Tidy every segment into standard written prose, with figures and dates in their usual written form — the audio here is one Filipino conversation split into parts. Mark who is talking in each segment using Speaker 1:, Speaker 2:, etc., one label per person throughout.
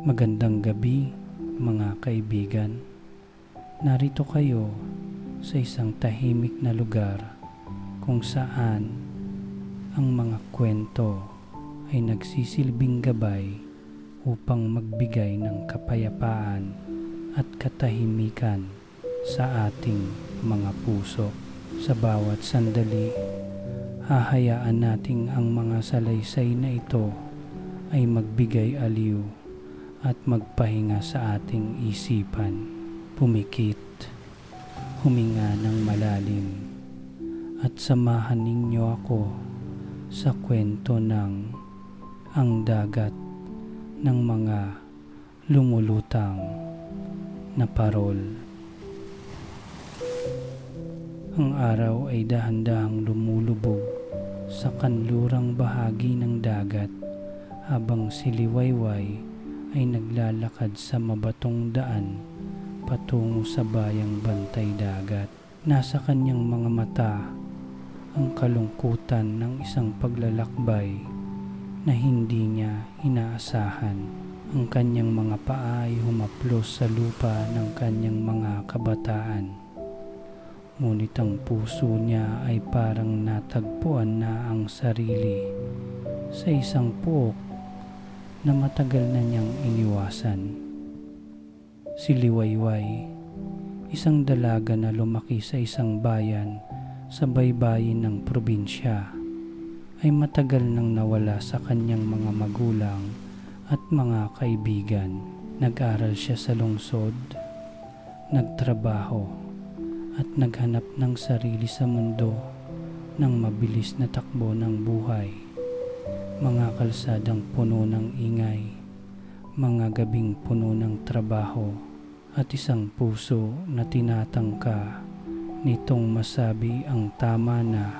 Speaker 1: Magandang gabi, mga kaibigan. Narito kayo sa isang tahimik na lugar kung saan ang mga kwento ay nagsisilbing gabay upang magbigay ng kapayapaan at katahimikan sa ating mga puso. Sa bawat sandali, hahayaan nating ang mga salaysay na ito ay magbigay aliw at magpahinga sa ating isipan. Pumikit, huminga ng malalim, at samahan ninyo ako sa kwento ng ang dagat ng mga lumulutang na parol. Ang araw ay dahan-dahang lumulubog sa kanlurang bahagi ng dagat habang si Liwayway ay naglalakad sa mabatong daan patungo sa bayang Bantay Dagat. Nasa kanyang mga mata ang kalungkutan ng isang paglalakbay na hindi niya inaasahan. Ang kanyang mga paa ay humaplos sa lupa ng kanyang mga kabataan. Ngunit ang puso niya ay parang natagpuan na ang sarili sa isang puok na matagal na niyang iniwasan. Si Liwayway, isang dalaga na lumaki sa isang bayan sa baybayin ng probinsya, ay matagal nang nawala sa kanyang mga magulang at mga kaibigan. Nag-aral siya sa lungsod, nagtrabaho at naghanap ng sarili sa mundo ng mabilis na takbo ng buhay. Mga kalsadang puno ng ingay, mga gabing puno ng trabaho, at isang puso na tinatangka nitong masabi ang tama na,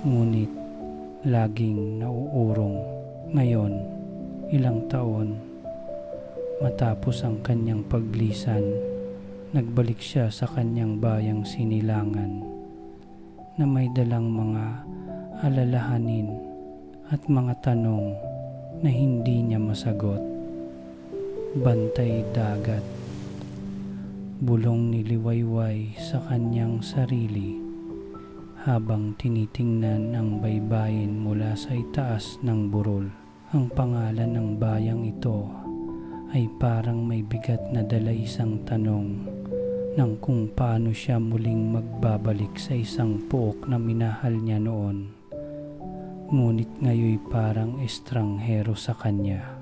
Speaker 1: ngunit laging nauurong. Ngayon, ilang taon matapos ang kanyang paglisan, nagbalik siya sa kanyang bayang Sinilangan na may dalang mga alalahanin at mga tanong na hindi niya masagot. Bantay Dagat. Bulong ni Liwayway sa kanyang sarili habang tinitingnan ang baybayin mula sa itaas ng burol. Ang pangalan ng bayang ito ay parang may bigat na dalaisang tanong ng kung paano siya muling magbabalik sa isang puok na minahal niya noon, ngunit ngayoy parang estranghero sa kanya.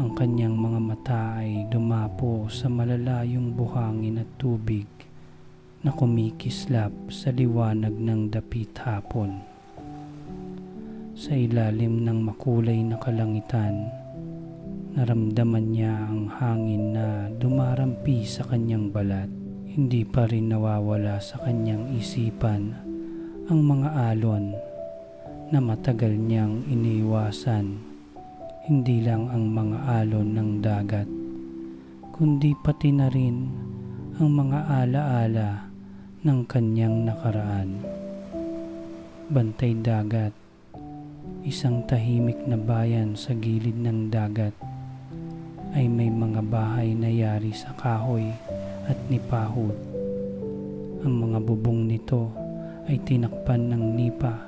Speaker 1: Ang kanyang mga mata ay dumapo sa malalayong buhangin at tubig na kumikislap sa liwanag ng dapit hapon. Sa ilalim ng makulay na kalangitan, naramdaman niya ang hangin na dumarampi sa kanyang balat. Hindi pa rin nawawala sa kanyang isipan ang mga alon na matagal niyang iniiwasan. Hindi lang ang mga alon ng dagat, kundi pati na rin ang mga alaala ng kanyang nakaraan. Bantay Dagat, isang tahimik na bayan sa gilid ng dagat, ay may mga bahay na yari sa kahoy at nipahod. Ang mga bubong nito ay tinakpan ng nipa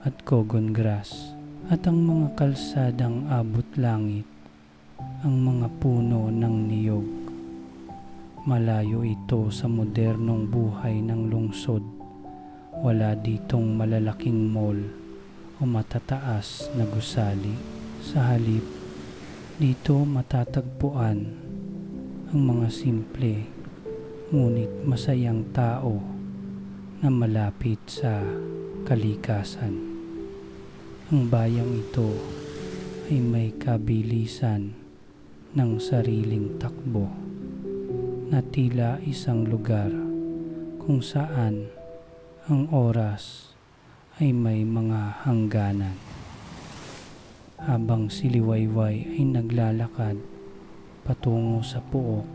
Speaker 1: at cogon grass, at ang mga kalsadang abot langit ang mga puno ng niyog. Malayo ito sa modernong buhay ng lungsod. Wala ditong malalaking mall o matataas na gusali. Sa halip, dito matatagpuan ang mga simple ngunit masayang tao na malapit sa kalikasan. Ang bayang ito ay may kabilisan ng sariling takbo na tila isang lugar kung saan ang oras ay may mga hangganan. Habang si Liwayway ay naglalakad patungo sa puok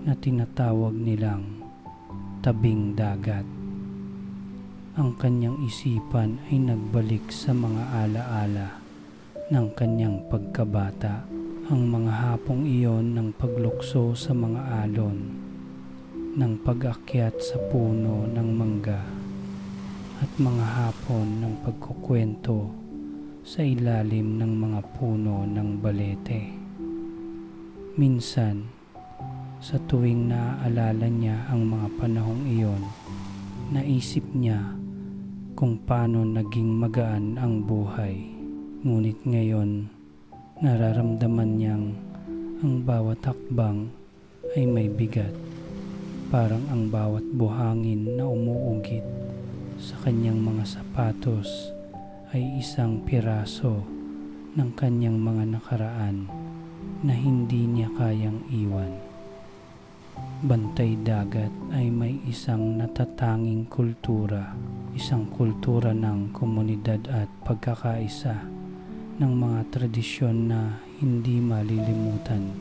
Speaker 1: na tinatawag nilang tabing dagat, ang kanyang isipan ay nagbalik sa mga alaala ng kanyang pagkabata. Ang hapong iyon ng paglukso sa mga alon, ng pag-akyat sa puno ng mangga, at mga hapon ng pagkukwento sa ilalim ng mga puno ng balete. Minsan, sa tuwing naaalala niya ang mga panahong iyon, naisip niya kung paano naging magaan ang buhay. Ngunit ngayon, nararamdaman niyang ang bawat hakbang ay may bigat. Parang ang bawat buhangin na umuugit sa kanyang mga sapatos ay isang piraso ng kanyang mga nakaraan na hindi niya kayang iwan. Bantay dagat ay may isang natatanging kultura, isang kultura ng komunidad at pagkakaisa, ng mga tradisyon na hindi malilimutan,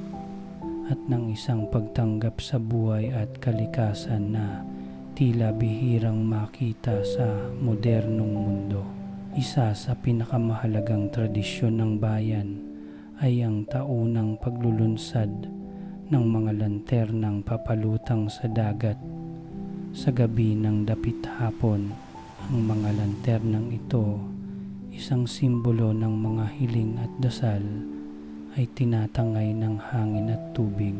Speaker 1: at ng isang pagtanggap sa buhay at kalikasan na tila bihirang makita sa modernong mundo. Isa sa pinakamahalagang tradisyon ng bayan ay ang taunang paglulunsad ng mga lanternang papalutang sa dagat. Sa gabi ng dapit hapon, ang mga lanternang ito, isang simbolo ng mga hiling at dasal, ay tinatangay ng hangin at tubig.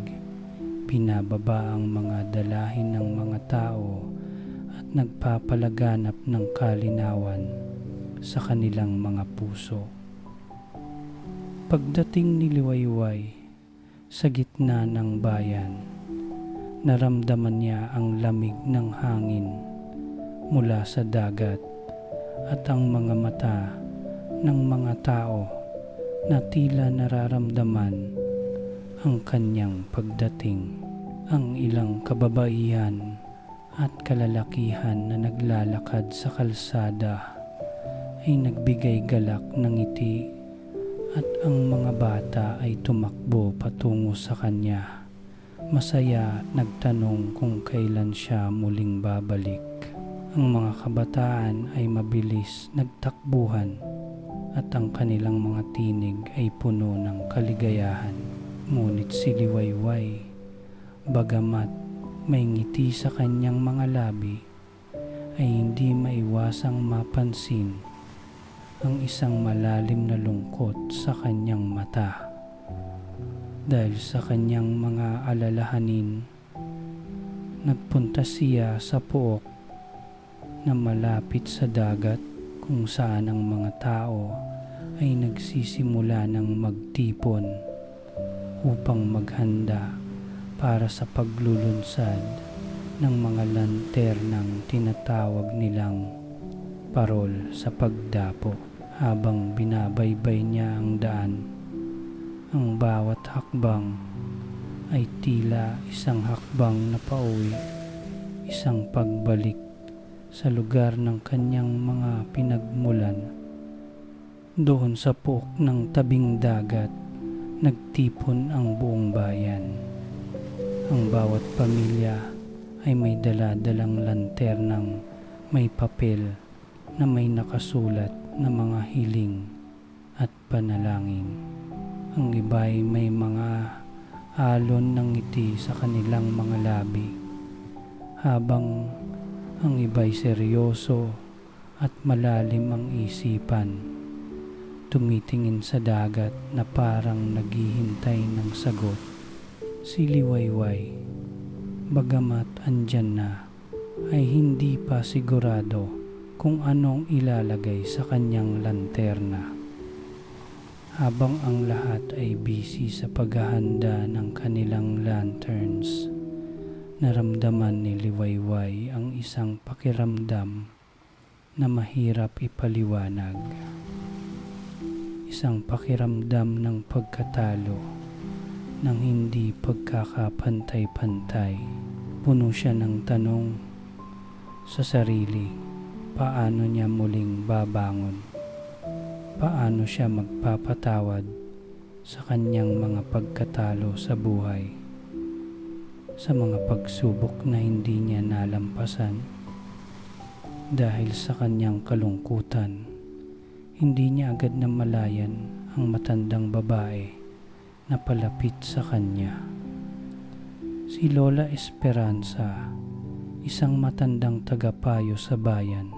Speaker 1: Pinababa ang mga dalahin ng mga tao at nagpapalaganap ng kalinawan sa kanilang mga puso. Pagdating ni Liwayway sa gitna ng bayan, naramdaman niya ang lamig ng hangin mula sa dagat at ang mga mata ng mga tao na tila nararamdaman ang kanyang pagdating. Ang ilang kababaihan at kalalakihan na naglalakad sa kalsada ay nagbigay galak ng ngiti, at ang mga bata ay tumakbo patungo sa kanya. Masaya nagtanong kung kailan siya muling babalik. Ang mga kabataan ay mabilis nagtakbuhan at ang kanilang mga tinig ay puno ng kaligayahan. Ngunit si Liwayway, bagamat may ngiti sa kanyang mga labi, ay hindi maiwasang mapansin ang isang malalim na lungkot sa kanyang mata. Dahil sa kanyang mga alalahanin, nagpunta siya sa pook na malapit sa dagat, kung saan ang mga tao ay nagsisimula ng magtipon upang maghanda para sa paglulunsad ng mga lanternang tinatawag nilang parol sa pagdapo. Habang binabaybay niya ang daan, ang bawat hakbang ay tila isang hakbang na pauwi, isang pagbalik sa lugar ng kanyang mga pinagmulan. Doon sa pook ng tabing dagat, nagtipon ang buong bayan. Ang bawat pamilya ay may dala-dalang lanternang may papel na may nakasulat na mga hiling at panalangin. Ang iba ay may mga alon ng ngiti sa kanilang mga labi, habang ang iba'y seryoso at malalim ang isipan, tumitingin sa dagat na parang naghihintay ng sagot. Si Liwayway, bagamat andyan na, ay hindi pa sigurado kung anong ilalagay sa kanyang lanterna. Habang ang lahat ay busy sa paghahanda ng kanilang lanterns, naramdaman ni Liwayway ang isang pakiramdam na mahirap ipaliwanag. Isang pakiramdam ng pagkatalo, ng hindi pagkakapantay-pantay. Puno siya ng tanong sa sarili, paano niya muling babangon? Paano siya magpapatawad sa kanyang mga pagkatalo sa buhay? Sa mga pagsubok na hindi niya nalampasan? Dahil sa kanyang kalungkutan, hindi niya agad namalayan ang matandang babae na palapit sa kanya. Si Lola Esperanza, isang matandang tagapayo sa bayan,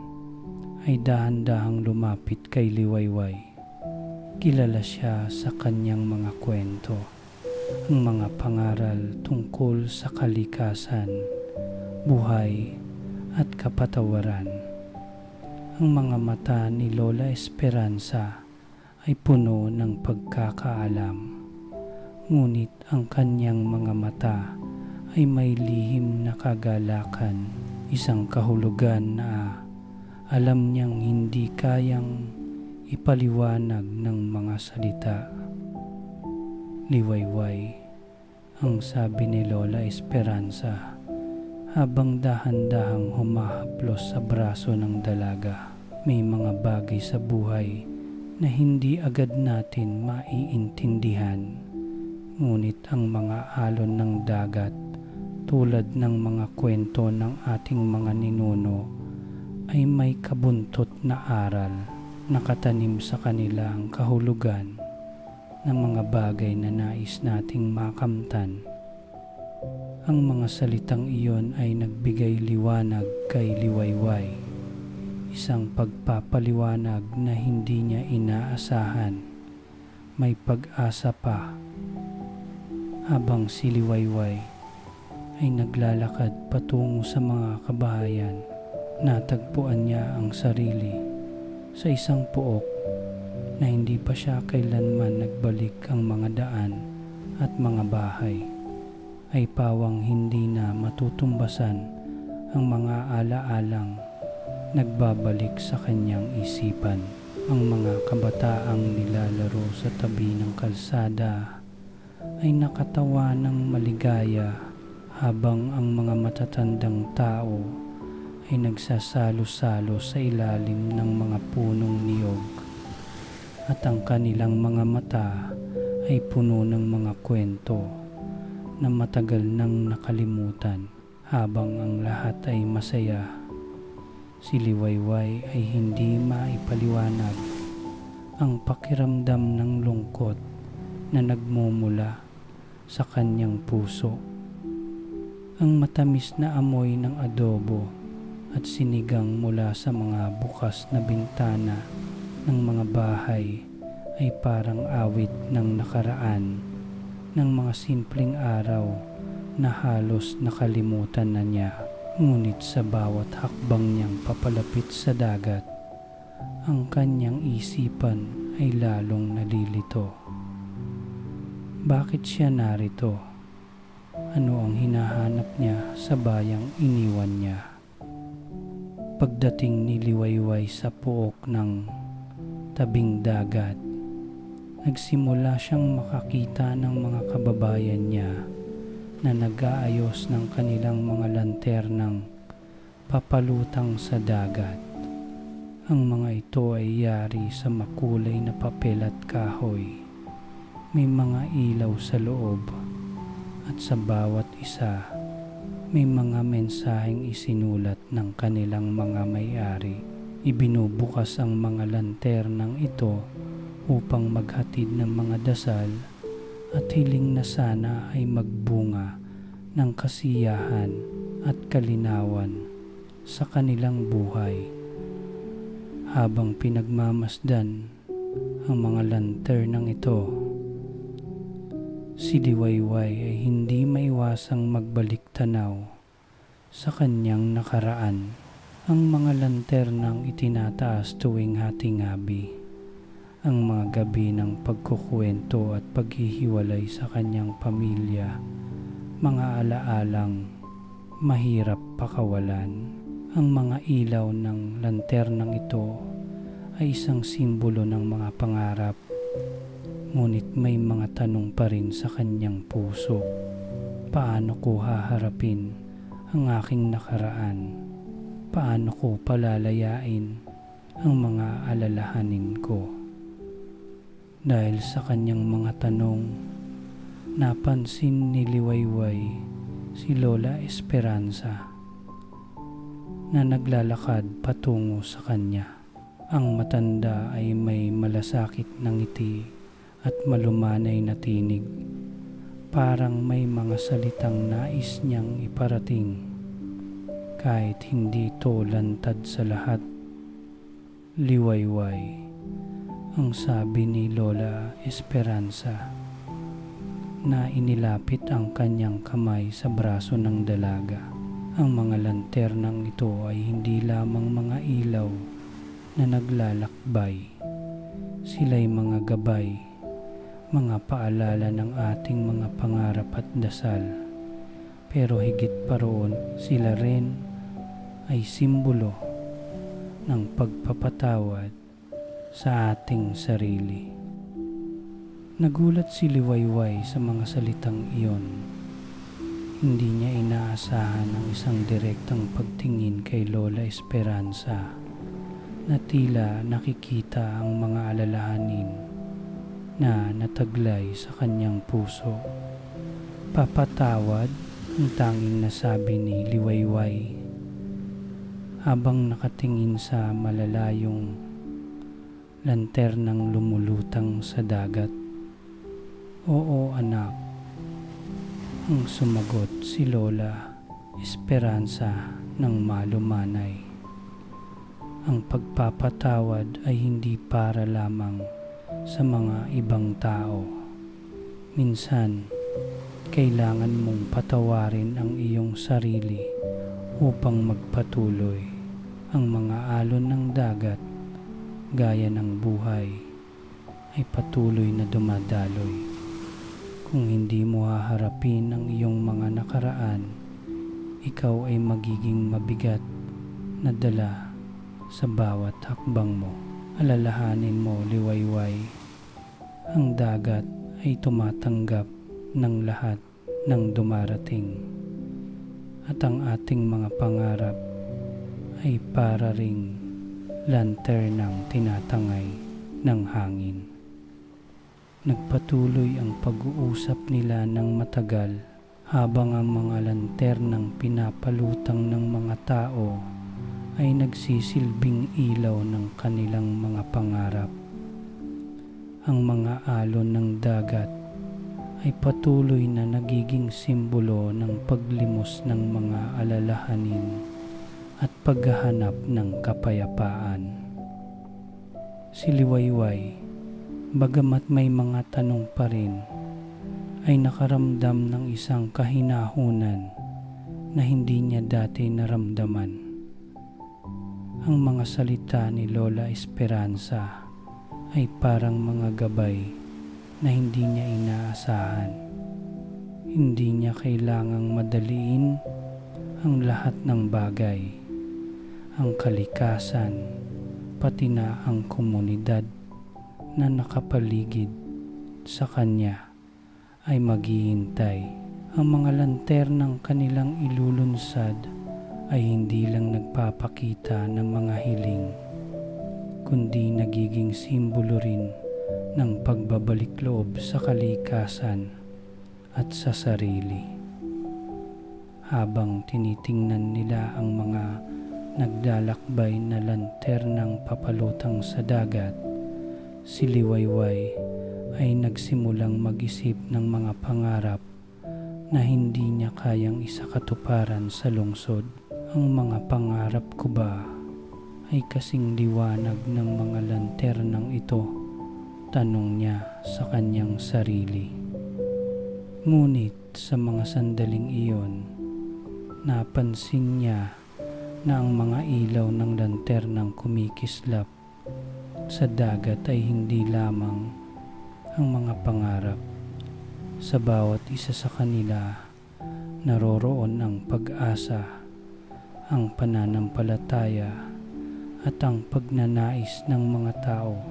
Speaker 1: ay dahan-dahang lumapit kay Liwayway. Kilala siya sa kanyang mga kwento, ang mga pangaral tungkol sa kalikasan, buhay at kapatawaran. Ang mga mata ni Lola Esperanza ay puno ng pagkakaalam, ngunit ang kanyang mga mata ay may lihim na kagalakan, isang kahulugan na alam niyang hindi kayang ipaliwanag ng mga salita. Liwayway, ang sabi ni Lola Esperanza habang dahan-dahang humahaplos sa braso ng dalaga. May mga bagay sa buhay na hindi agad natin maiintindihan, ngunit ang mga alon ng dagat tulad ng mga kwento ng ating mga ninuno ay may kabuntot na aral. Nakatanim sa kanila ang kahulugan ng mga bagay na nais nating makamtan. Ang mga salitang iyon ay nagbigay liwanag kay Liwayway, isang pagpapaliwanag na hindi niya inaasahan. May pag-asa pa. Habang si Liwayway ay naglalakad patungo sa mga kabahayan, natagpuan niya ang sarili sa isang pook na hindi pa siya kailanman nagbalik. Ang mga daan at mga bahay ay pawang hindi na matutumbasan ang mga alaalang nagbabalik sa kanyang isipan. Ang mga kabataang nilalaro sa tabi ng kalsada ay nakatawa ng maligaya habang ang mga matatandang tao ay nagsasalo-salo sa ilalim ng mga punong niyog, at ang kanilang mga mata ay puno ng mga kwento na matagal nang nakalimutan. Habang ang lahat ay masaya, si Liwayway ay hindi maipaliwanag ang pakiramdam ng lungkot na nagmumula sa kanyang puso. Ang matamis na amoy ng adobo at sinigang mula sa mga bukas na bintana ng mga bahay ay parang awit ng nakaraan, ng mga simpleng araw na halos nakalimutan na niya. Ngunit sa bawat hakbang niyang papalapit sa dagat, ang kanyang isipan ay lalong nalilito. Bakit siya narito? Ano ang hinahanap niya sa bayang iniwan niya? Pagdating ni Liwayway sa pook ng tabing dagat, nagsimula siyang makakita ng mga kababayan niya na nag-aayos ng kanilang mga lanternang papalutang sa dagat. Ang mga ito ay yari sa makulay na papel at kahoy. May mga ilaw sa loob at sa bawat isa may mga mensaheng isinulat ng kanilang mga may-ari. Ibinubukas ang mga lanternang ito upang maghatid ng mga dasal at hiling na sana ay magbunga ng kasiyahan at kalinawan sa kanilang buhay. Habang pinagmamasdan ang mga lanternang ito, si Liwayway ay hindi maiwasang magbalik tanaw sa kanyang nakaraan. Ang mga lanternang itinataas tuwing hating-gabi, ang mga gabi ng pagkukwento at paghihiwalay sa kanyang pamilya, mga alaalang mahirap pakawalan. Ang mga ilaw ng lanternang ito ay isang simbolo ng mga pangarap, ngunit may mga tanong pa rin sa kanyang puso. Paano ko haharapin ang aking nakaraan? Paano ko palalayain ang mga alalahanin ko? Dahil sa kanyang mga tanong, napansin ni Liwayway si Lola Esperanza na naglalakad patungo sa kanya. Ang matanda ay may malasakit na ngiti at malumanay na tinig. Parang may mga salitang nais niyang iparating. Kahit hindi ito lantad sa lahat. Liwayway, ang sabi ni Lola Esperanza, na inilapit ang kanyang kamay sa braso ng dalaga. Ang mga lanternang ito ay hindi lamang mga ilaw na naglalakbay. Sila'y mga gabay, mga paalala ng ating mga pangarap at dasal. Pero higit pa roon, sila rin ay simbolo ng pagpapatawad sa ating sarili. Nagulat si Liwayway sa mga salitang iyon. Hindi niya inaasahan ang isang direktang pagtingin kay Lola Esperanza na tila nakikita ang mga alalahanin na nataglay sa kanyang puso. Papatawad, ang tanging nasabi ni Liwayway habang nakatingin sa malalayong lanternang lumulutang sa dagat. Oo anak, ang sumagot si Lola Esperanza ng malumanay. Ang pagpapatawad ay hindi para lamang sa mga ibang tao. Minsan, kailangan mong patawarin ang iyong sarili upang magpatuloy. Ang mga alon ng dagat, gaya ng buhay, ay patuloy na dumadaloy. Kung hindi mo haharapin ang iyong mga nakaraan, ikaw ay magiging mabigat na dala sa bawat hakbang mo. Alalahanin mo, Liwayway, ang dagat ay tumatanggap ng lahat ng dumarating. At ang ating mga pangarap ay para ring lanternang tinatangay ng hangin. Nagpatuloy ang pag-uusap nila ng matagal habang ang mga lanternang pinapalutang ng mga tao ay nagsisilbing ilaw ng kanilang mga pangarap. Ang mga alon ng dagat ay patuloy na nagiging simbolo ng paglimos ng mga alalahanin at paghahanap ng kapayapaan. Si Liwayway, bagamat may mga tanong pa rin, ay nakaramdam ng isang kahinahunan na hindi niya dati naramdaman. Ang mga salita ni Lola Esperanza ay parang mga gabay na hindi niya inaasahan. Hindi niya kailangang madaliin ang lahat ng bagay. Ang kalikasan, pati na ang komunidad na nakapaligid sa kanya ay maghihintay. Ang mga lanternang kanilang ilulunsad ay hindi lang nagpapakita ng mga hiling, kundi nagiging simbolo rin ng pagbabalik loob sa kalikasan at sa sarili. Habang tinitingnan nila ang mga naglalakbay na lanternang papalutang sa dagat, si Liwayway ay nagsimulang mag-isip ng mga pangarap na hindi niya kayang isakatuparan sa lungsod. Ang mga pangarap ko ba ay kasing liwanag ng mga lanternang ito? Tanong niya sa kanyang sarili. Ngunit sa mga sandaling iyon, napansin niya na ang mga ilaw ng lanternang kumikislap sa dagat ay hindi lamang ang mga pangarap. Sa bawat isa sa kanila, naroroon ang pag-asa, ang pananampalataya at ang pagnanais ng mga tao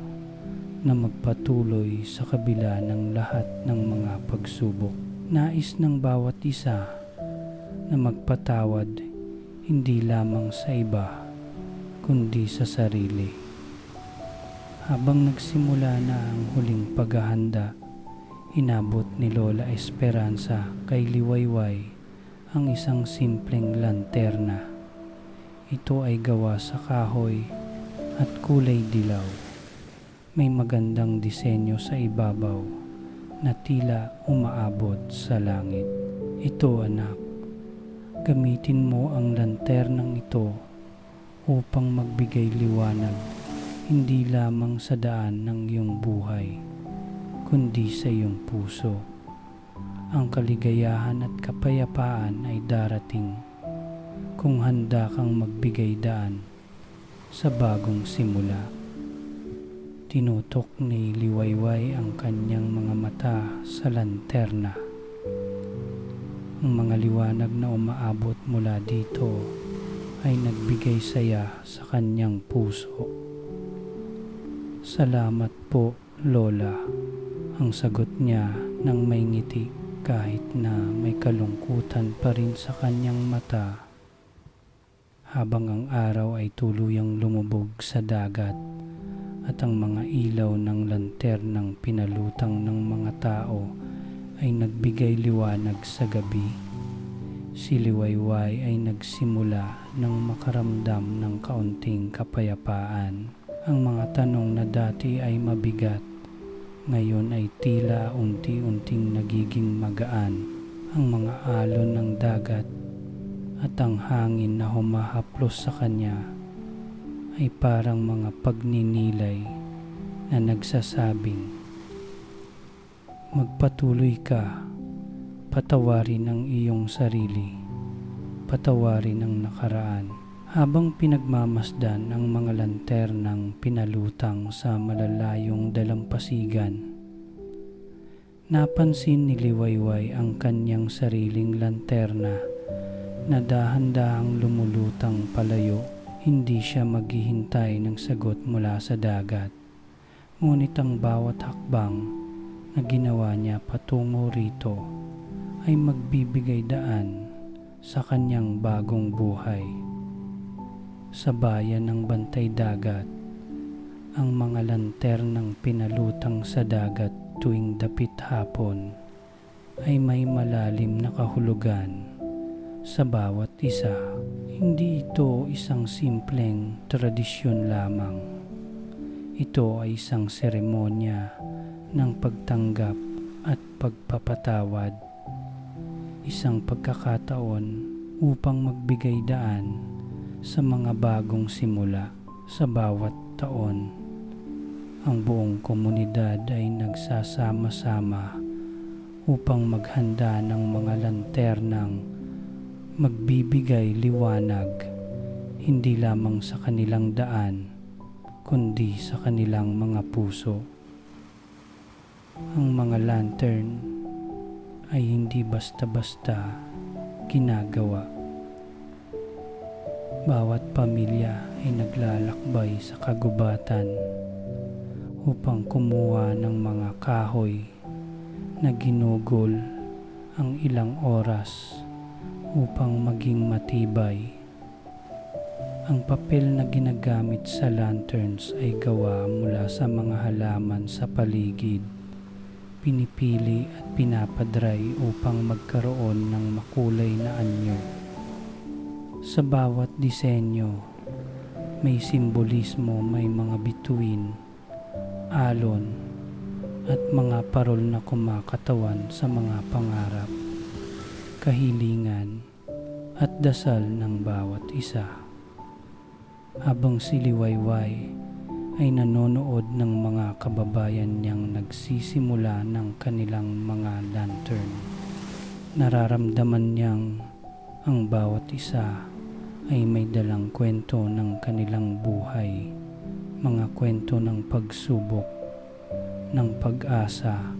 Speaker 1: na magpatuloy sa kabila ng lahat ng mga pagsubok. Nais ng bawat isa na magpatawad hindi lamang sa iba kundi sa sarili. Habang nagsimula na ang huling paghahanda, inabot ni Lola Esperanza kay Liwayway ang isang simpleng lanterna. Ito ay gawa sa kahoy at kulay dilaw. May magandang disenyo sa ibabaw na tila umaabot sa langit. Ito anak, gamitin mo ang lanternang ito upang magbigay liwanag hindi lamang sa daan ng iyong buhay, kundi sa iyong puso. Ang kaligayahan at kapayapaan ay darating kung handa kang magbigay daan sa bagong simula. Tinutok ni Liwayway ang kanyang mga mata sa lanterna. Ang mga liwanag na umaabot mula dito ay nagbigay saya sa kanyang puso. Salamat po, Lola, ang sagot niya nang may ngiti kahit na may kalungkutan pa rin sa kanyang mata. Habang ang araw ay tuluyang lumubog sa dagat at ang mga ilaw ng lanternang pinalutang ng mga tao ay nagbigay liwanag sa gabi, si Liwayway ay nagsimula ng makaramdam ng kaunting kapayapaan. Ang mga tanong na dati ay mabigat, ngayon ay tila unti-unting nagiging magaan. Ang mga alon ng dagat at ang hangin na humahaplos sa kanya ay parang mga pagninilay na nagsasabing, magpatuloy ka, patawarin ang iyong sarili, patawarin ang nakaraan. Habang pinagmamasdan ang mga lanternang pinalutang sa malalayong dalampasigan, napansin ni Liwayway ang kanyang sariling lanterna na dahan-dahang lumulutang palayo. Hindi siya maghihintay ng sagot mula sa dagat, ngunit ang bawat hakbang na ginawa niya patungo rito ay magbibigay daan sa kanyang bagong buhay. Sa bayan ng Bantay Dagat, ang mga lanternang pinalutang sa dagat tuwing dapit hapon ay may malalim na kahulugan sa bawat isa. Hindi ito isang simpleng tradisyon lamang. Ito ay isang seremonya ng pagtanggap at pagpapatawad. Isang pagkakataon upang magbigay daan sa mga bagong simula. Sa bawat taon, ang buong komunidad ay nagsasama-sama upang maghanda ng mga lanternang magbibigay liwanag hindi lamang sa kanilang daan, kundi sa kanilang mga puso. Ang mga lantern ay hindi basta-basta ginagawa. Bawat pamilya ay naglalakbay sa kagubatan upang kumuha ng mga kahoy na ginugol ang ilang oras upang maging matibay. Ang papel na ginagamit sa lanterns ay gawa mula sa mga halaman sa paligid. Pinipili at pinapadry upang magkaroon ng makulay na anyo. Sa bawat disenyo, may simbolismo, may mga bituin, alon, at mga parol na kumakatawan sa mga pangarap, kahilingan, at dasal ng bawat isa. Habang si Liwayway ay nanonood ng mga kababayan niyang nagsisimula ng kanilang mga lantern, nararamdaman niyang ang bawat isa ay may dalang kwento ng kanilang buhay, mga kwento ng pagsubok, ng pag-asa,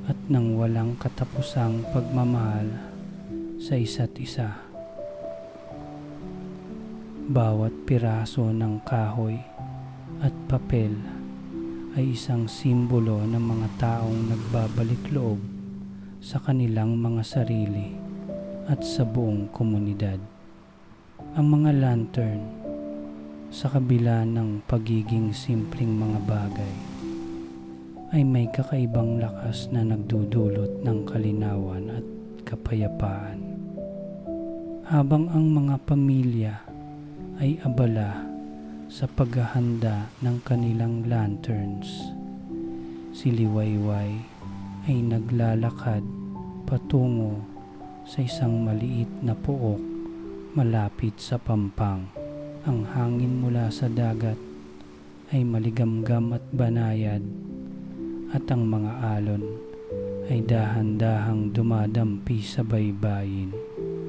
Speaker 1: at ng walang katapusang pagmamahal sa isa't isa. Bawat piraso ng kahoy at papel ay isang simbolo ng mga taong nagbabalik loob sa kanilang mga sarili at sa buong komunidad. Ang mga lantern, sa kabila ng pagiging simpleng mga bagay, ay may kakaibang lakas na nagdudulot ng kalinawan at kapayapaan. Habang ang mga pamilya ay abala sa paghahanda ng kanilang lanterns, Si Liwayway ay naglalakad patungo sa isang maliit na pook malapit sa pampang. Ang hangin mula sa dagat ay maligamgam at banayad at ang mga alon ay dahan-dahang dumadampi sa baybayin.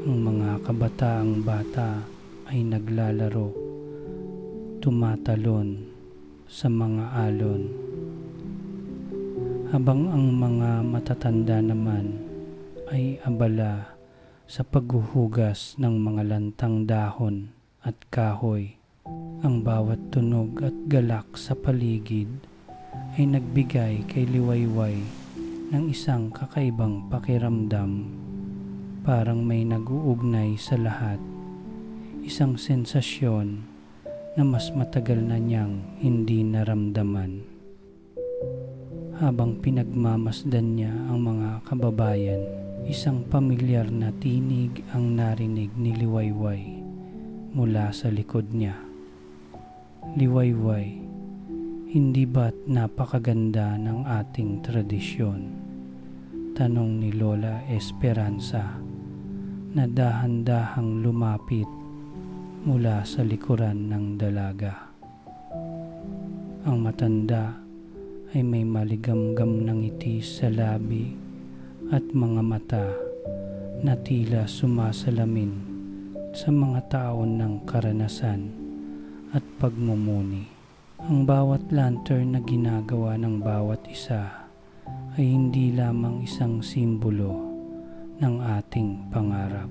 Speaker 1: Ang mga kabataang bata ay naglalaro, tumatalon sa mga alon, habang ang mga matatanda naman ay abala sa paghuhugas ng mga lantang dahon at kahoy. Ang bawat tunog at galak sa paligid ay nagbigay kay Liwayway ng isang kakaibang pakiramdam, parang may nag-uugnay sa lahat, isang sensasyon na mas matagal na niyang hindi naramdaman. Habang pinagmamasdan niya ang mga kababayan, isang pamilyar na tinig ang narinig ni Liwayway mula sa likod niya. Liwayway, hindi ba't napakaganda ng ating tradisyon? Tanong ni Lola Esperanza na dahan-dahang lumapit mula sa likuran ng dalaga. Ang matanda ay may maligamgam na ngiti sa labi at mga mata na tila sumasalamin sa mga taon ng karanasan at pagmumuni. Ang bawat lantern na ginagawa ng bawat isa ay hindi lamang isang simbolo ng ating pangarap,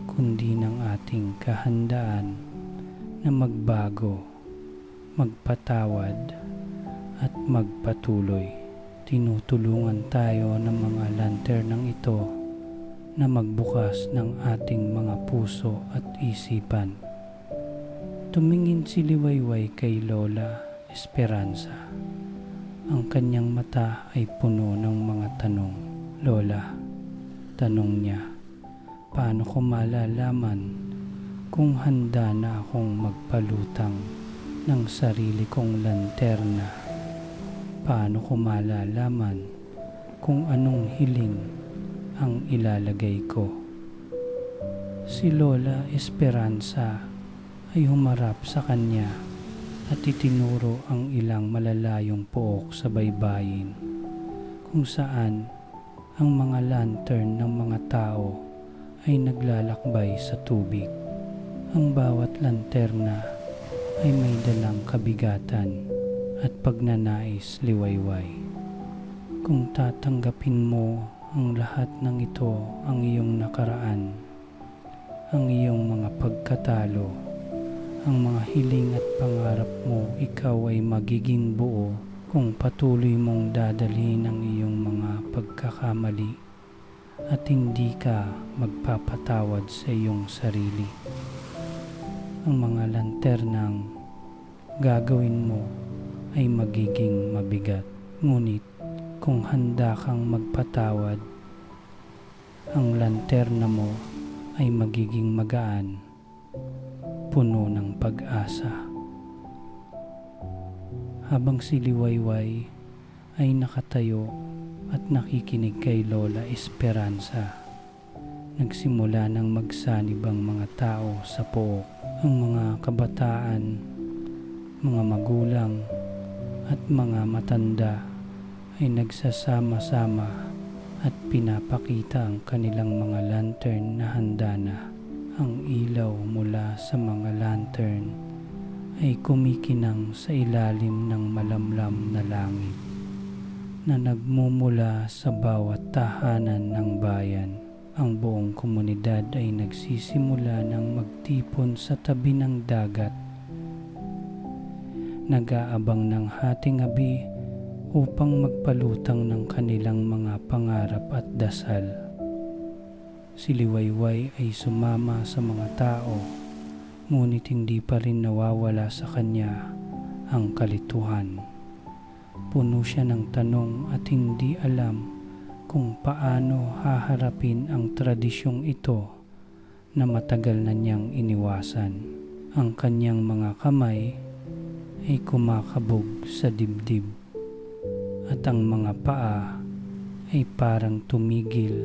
Speaker 1: kundi ng ating kahandaan na magbago, magpatawad at magpatuloy. Tinutulungan tayo ng mga lanternang ito na magbukas ng ating mga puso at isipan. Tumingin si Liwayway kay Lola Esperanza. Ang kanyang mata ay puno ng mga tanong. Lola, tanong niya, paano ko malalaman kung handa na akong magpalutang ng sarili kong lanterna? Paano ko malalaman kung anong hiling ang ilalagay ko? Si Lola Esperanza ay humarap sa kanya at itinuro ang ilang malalayong pook sa baybayin kung saan ang mga lantern ng mga tao ay naglalakbay sa tubig. Ang bawat lanterna ay may dalang kabigatan at pagnanais, Liwayway. Kung tatanggapin mo ang lahat ng ito, ang iyong nakaraan, ang iyong mga pagkatalo, ang mga hiling at pangarap mo, ikaw ay magiging buo kung patuloy mong dadalhin ang iyong mga pagkakamali at hindi ka magpapatawad sa iyong sarili. Ang mga lanternang gagawin mo ay magiging mabigat, ngunit kung handa kang magpatawad, ang lanterna mo ay magiging magaan, puno ng pag-asa. Habang si Liwayway ay nakatayo at nakikinig kay Lola Esperanza, nagsimula ng magsanib ang mga tao sa pook. Ang mga kabataan, mga magulang at mga matanda ay nagsasama-sama at pinapakita ang kanilang mga lantern na handa na. Ang ilaw mula sa mga lantern ay kumikinang sa ilalim ng malamlam na langit na nagmumula sa bawat tahanan ng bayan. Ang buong komunidad ay nagsisimula ng magtipon sa tabi ng dagat, nag-aabang ng hating gabi upang magpalutang ng kanilang mga pangarap at dasal. Si Liwayway ay sumama sa mga tao, ngunit hindi pa rin nawawala sa kanya ang kalituhan. Puno siya ng tanong at hindi alam kung paano haharapin ang tradisyong ito na matagal na niyang iniwasan. Ang kanyang mga kamay ay kumakabog sa dibdib at ang mga paa ay parang tumigil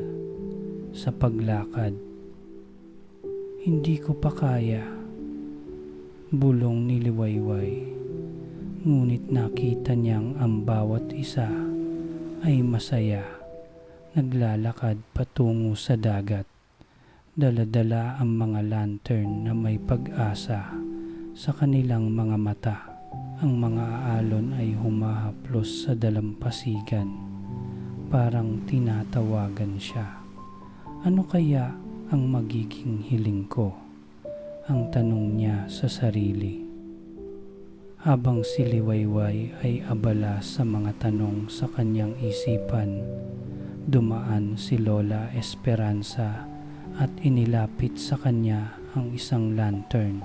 Speaker 1: sa paglakad. Hindi ko pa kaya, bulong ni Liwayway, ngunit nakita niyang ang bawat isa ay masaya, naglalakad patungo sa dagat. Dala-dala ang mga lantern na may pag-asa sa kanilang mga mata. Ang mga alon ay humahaplos sa dalampasigan, parang tinatawagan siya. Ano kaya ang magiging hiling ko? Ang tanong niya sa sarili. Habang si Liwayway ay abala sa mga tanong sa kanyang isipan, dumaan si Lola Esperanza at inilapit sa kanya ang isang lantern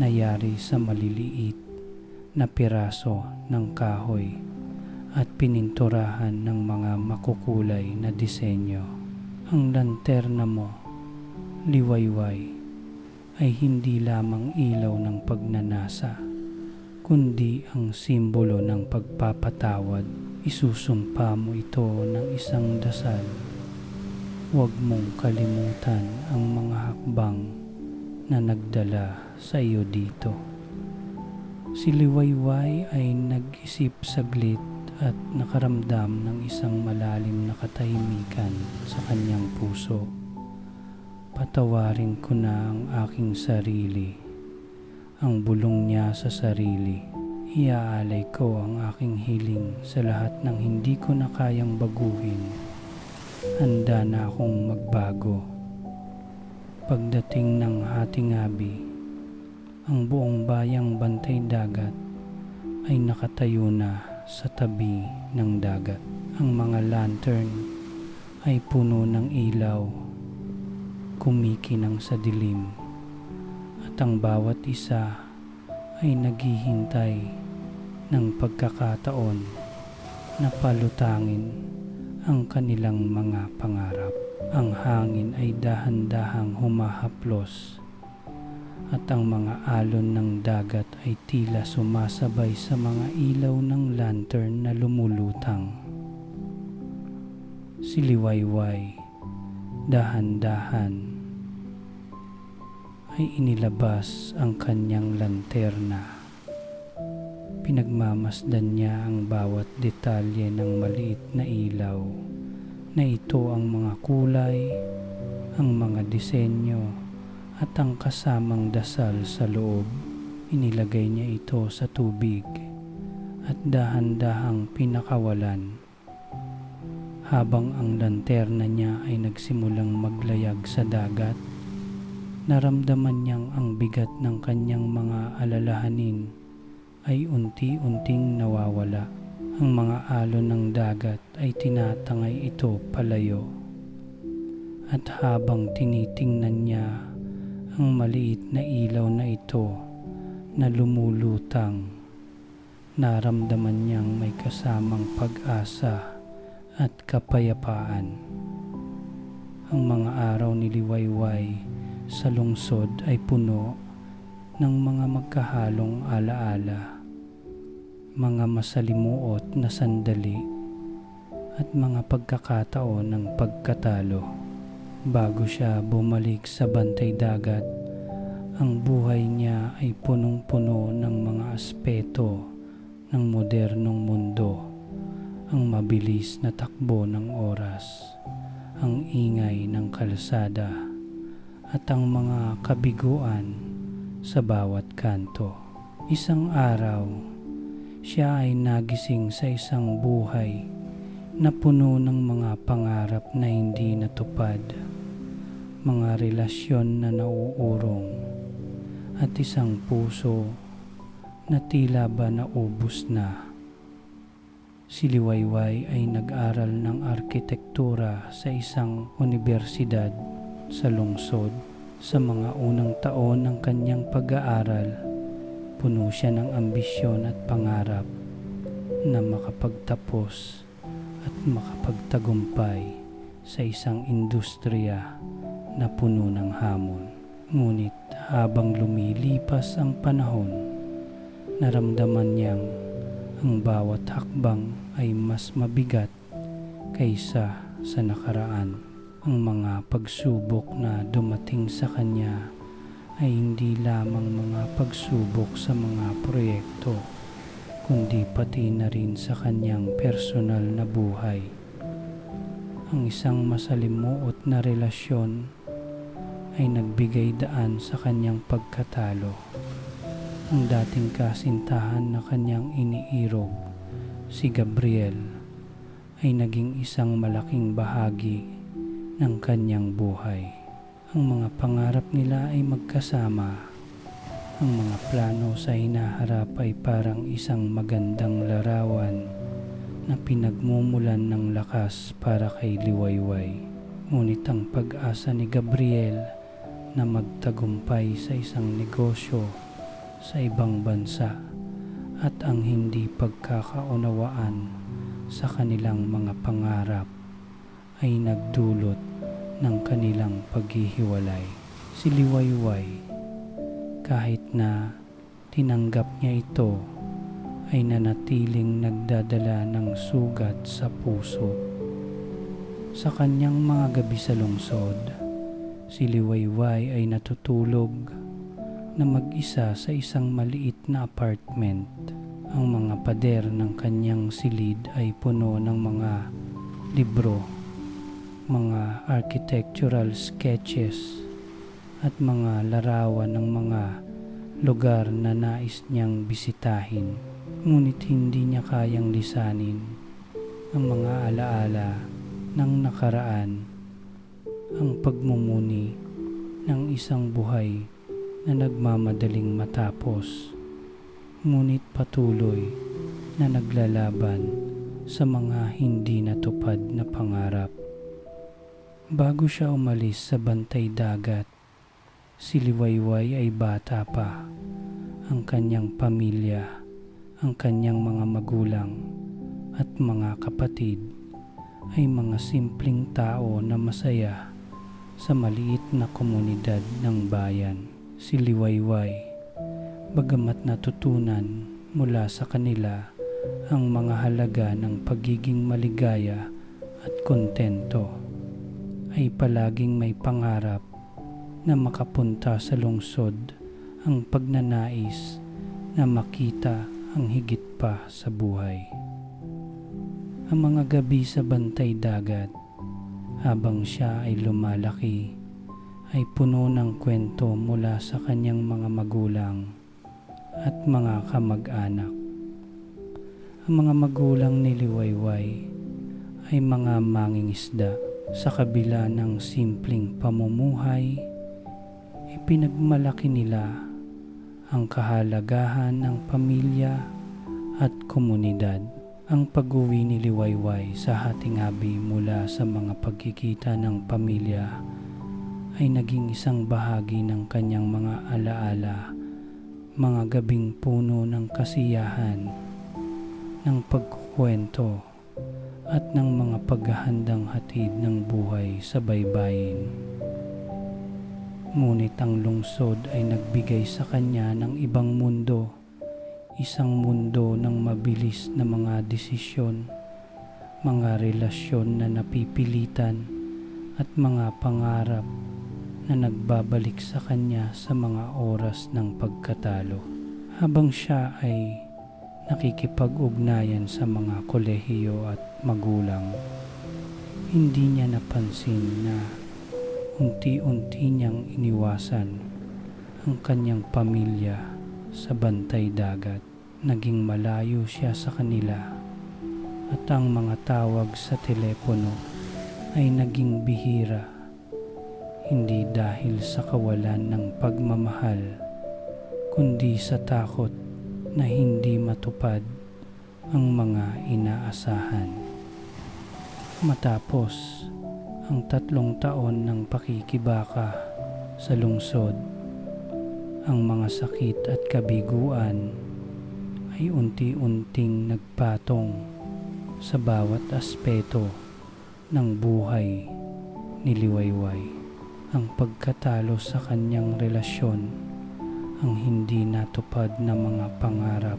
Speaker 1: na yari sa maliliit na piraso ng kahoy at pininturahan ng mga makukulay na disenyo. Ang lanterna mo, Liwayway, ay hindi lamang ilaw ng pagnanasa, kundi ang simbolo ng pagpapatawad. Isusumpa mo ito ng isang dasal. Huwag mong kalimutan ang mga hakbang na nagdala sa iyo dito. Si Liwayway ay nag-isip saglit at nakaramdam ng isang malalim na katahimikan sa kanyang puso. Patawarin ko na ang aking sarili. Ang bulong niya sa sarili. Iaalay ko ang aking hiling sa lahat ng hindi ko na kayang baguhin. Handa na akong magbago. Pagdating ng hating-gabi, ang buong bayang Bantay Dagat ay nakatayo na sa tabi ng dagat. Ang mga lantern ay puno ng ilaw, kumikinang sa dilim, at ang bawat isa ay naghihintay ng pagkakataon na palutangin ang kanilang mga pangarap. Ang hangin ay dahan-dahang humahaplos at ang mga alon ng dagat ay tila sumasabay sa mga ilaw ng lantern na lumulutang. Si Liwayway, dahan-dahan, ay inilabas ang kanyang lanterna. Pinagmamasdan niya ang bawat detalye ng maliit na ilaw na ito, ang mga kulay, ang mga disenyo at ang kasamang dasal sa loob. Inilagay niya ito sa tubig at dahan-dahang pinakawalan. Habang ang lanterna niya ay nagsimulang maglayag sa dagat, naramdaman niyang ang bigat ng kanyang mga alalahanin ay unti-unting nawawala. Ang mga alon ng dagat ay tinatangay ito palayo. At habang tinitingnan niya ang maliit na ilaw na ito na lumulutang, naramdaman niyang may kasamang pag-asa at kapayapaan. Ang mga araw ni Liwayway sa lungsod ay puno ng mga magkahalong alaala, mga masalimuot na sandali at mga pagkakataon ng pagkatalo. Bago siya bumalik sa Bantay Dagat, ang buhay niya ay punong-puno ng mga aspeto ng modernong mundo. Ang mabilis na takbo ng oras, ang ingay ng kalsada, at ang mga kabiguan sa bawat kanto. Isang araw, siya ay nagising sa isang buhay na puno ng mga pangarap na hindi natupad, mga relasyon na nauurong, at isang puso na tila ba naubos na. Si Liwayway ay nag-aral ng arkitektura sa isang universidad sa lungsod. Sa mga unang taon ng kanyang pag-aaral, puno siya ng ambisyon at pangarap na makapagtapos at makapagtagumpay sa isang industriya na puno ng hamon. Ngunit habang lumilipas ang panahon, naramdaman niyang ang bawat hakbang ay mas mabigat kaysa sa nakaraan. Ang mga pagsubok na dumating sa kanya ay hindi lamang mga pagsubok sa mga proyekto, kundi pati na rin sa kanyang personal na buhay. Ang isang masalimuot na relasyon ay nagbigay daan sa kanyang pagkatalo. Ang dating kasintahan na kanyang iniirog, si Gabriel, ay naging isang malaking bahagi ng kanyang buhay. Ang mga pangarap nila ay magkasama. Ang mga plano sa hinaharap ay parang isang magandang larawan na pinagmumulan ng lakas para kay Liwayway. Ngunit ang pag-asa ni Gabriel na magtagumpay sa isang negosyo sa ibang bansa at ang hindi pagkakaunawaan sa kanilang mga pangarap ay nagdulot ng kanilang paghihiwalay. Si Liwayway, kahit na tinanggap niya ito, ay nanatiling nagdadala ng sugat sa puso. Sa kanyang mga gabi sa lungsod, si Liwayway ay natutulog na mag-isa sa isang maliit na apartment. Ang mga pader ng kanyang silid ay puno ng mga libro, mga architectural sketches at mga larawan ng mga lugar na nais niyang bisitahin. Ngunit hindi niya kayang lisanin ang mga alaala ng nakaraan, ang pagmumuni ng isang buhay na nagmamadaling matapos, ngunit patuloy na naglalaban sa mga hindi natupad na pangarap. Bago siya umalis sa Bantay Dagat, si Liwayway ay bata pa. Ang kanyang pamilya, ang kanyang mga magulang at mga kapatid ay mga simpleng tao na masaya sa maliit na komunidad ng bayan. Si Liwayway, bagamat natutunan mula sa kanila ang mga halaga ng pagiging maligaya at kontento, ay palaging may pangarap na makapunta sa lungsod, ang pagnanais na makita ang higit pa sa buhay. Ang mga gabi sa Bantay Dagat, habang siya ay lumalaki, ay puno ng kwento mula sa kanyang mga magulang at mga kamag-anak. Ang mga magulang ni Liwayway ay mga mangingisda. Sa kabila ng simpleng pamumuhay, ipinagmalaki nila ang kahalagahan ng pamilya at komunidad. Ang pag-uwi ni Liwayway sa Hatingabi mula sa mga pagkikita ng pamilya ay naging isang bahagi ng kanyang mga alaala, mga gabing puno ng kasiyahan, ng pagkukwento at ng mga paghahandang hatid ng buhay sa baybayin. Ngunit ang lungsod ay nagbigay sa kanya ng ibang mundo, isang mundo ng mabilis na mga desisyon, mga relasyon na napipilitan at mga pangarap na nagbabalik sa kanya sa mga oras ng pagkatalo. Habang siya ay nakikipag-ugnayan sa mga kolehiyo at magulang, hindi niya napansin na unti-unti niyang iniwasan ang kanyang pamilya sa Bantay Dagat. Naging malayo siya sa kanila at ang mga tawag sa telepono ay naging bihira, hindi dahil sa kawalan ng pagmamahal, kundi sa takot na hindi matupad ang mga inaasahan. Matapos ang 3 taon ng pakikibaka sa lungsod, ang mga sakit at kabiguan ay unti-unting nagpatong sa bawat aspeto ng buhay ni Liwayway. Ang pagkatalo sa kanyang relasyon, ang hindi natupad na mga pangarap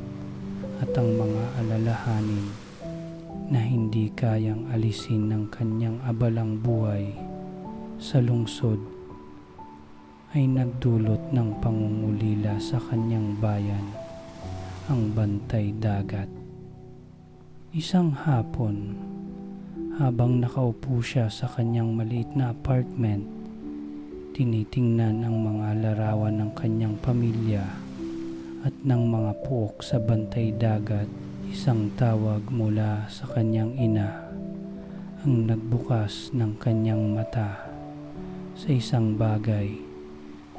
Speaker 1: at ang mga alalahanin na hindi kayang alisin ng kanyang abalang buhay sa lungsod ay nagdulot ng pangungulila sa kanyang bayan, ang Bantay Dagat. Isang hapon, habang nakaupo siya sa kanyang maliit na apartment, tinitingnan ang mga larawan ng kanyang pamilya at ng mga puok sa Bantay Dagat. Isang tawag mula sa kanyang ina ang nagbukas ng kanyang mata sa isang bagay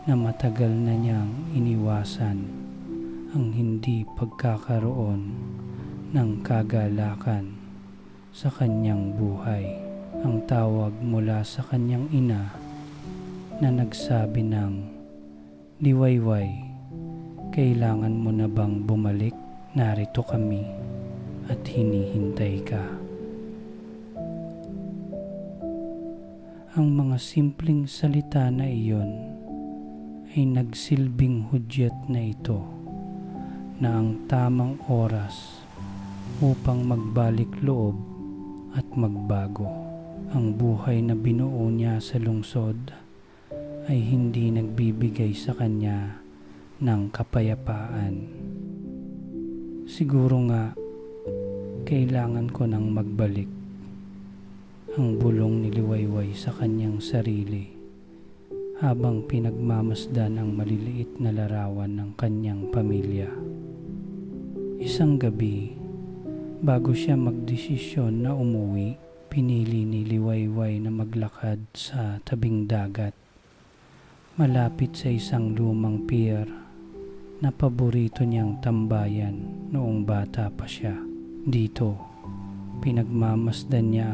Speaker 1: na matagal na niyang iniwasan, ang hindi pagkakaroon ng kagalakan sa kanyang buhay. Ang tawag mula sa kanyang ina na nagsabi ng, "Liwayway, kailangan mo na bang bumalik? Narito kami at hinihintay ka." Ang mga simpleng salita na iyon ay nagsilbing hudyat na ito na ang tamang oras upang magbalik loob at magbago. Ang buhay na binuo niya sa lungsod ay hindi nagbibigay sa kanya ng kapayapaan. Siguro nga, kailangan ko nang magbalik, ang bulong ni Liwayway sa kanyang sarili habang pinagmamasdan ang maliliit na larawan ng kanyang pamilya. Isang gabi, bago siya magdesisyon na umuwi, pinili ni Liwayway na maglakad sa tabing dagat, malapit sa isang lumang pier na paborito niyang tambayan noong bata pa siya. Dito, pinagmamasdan niya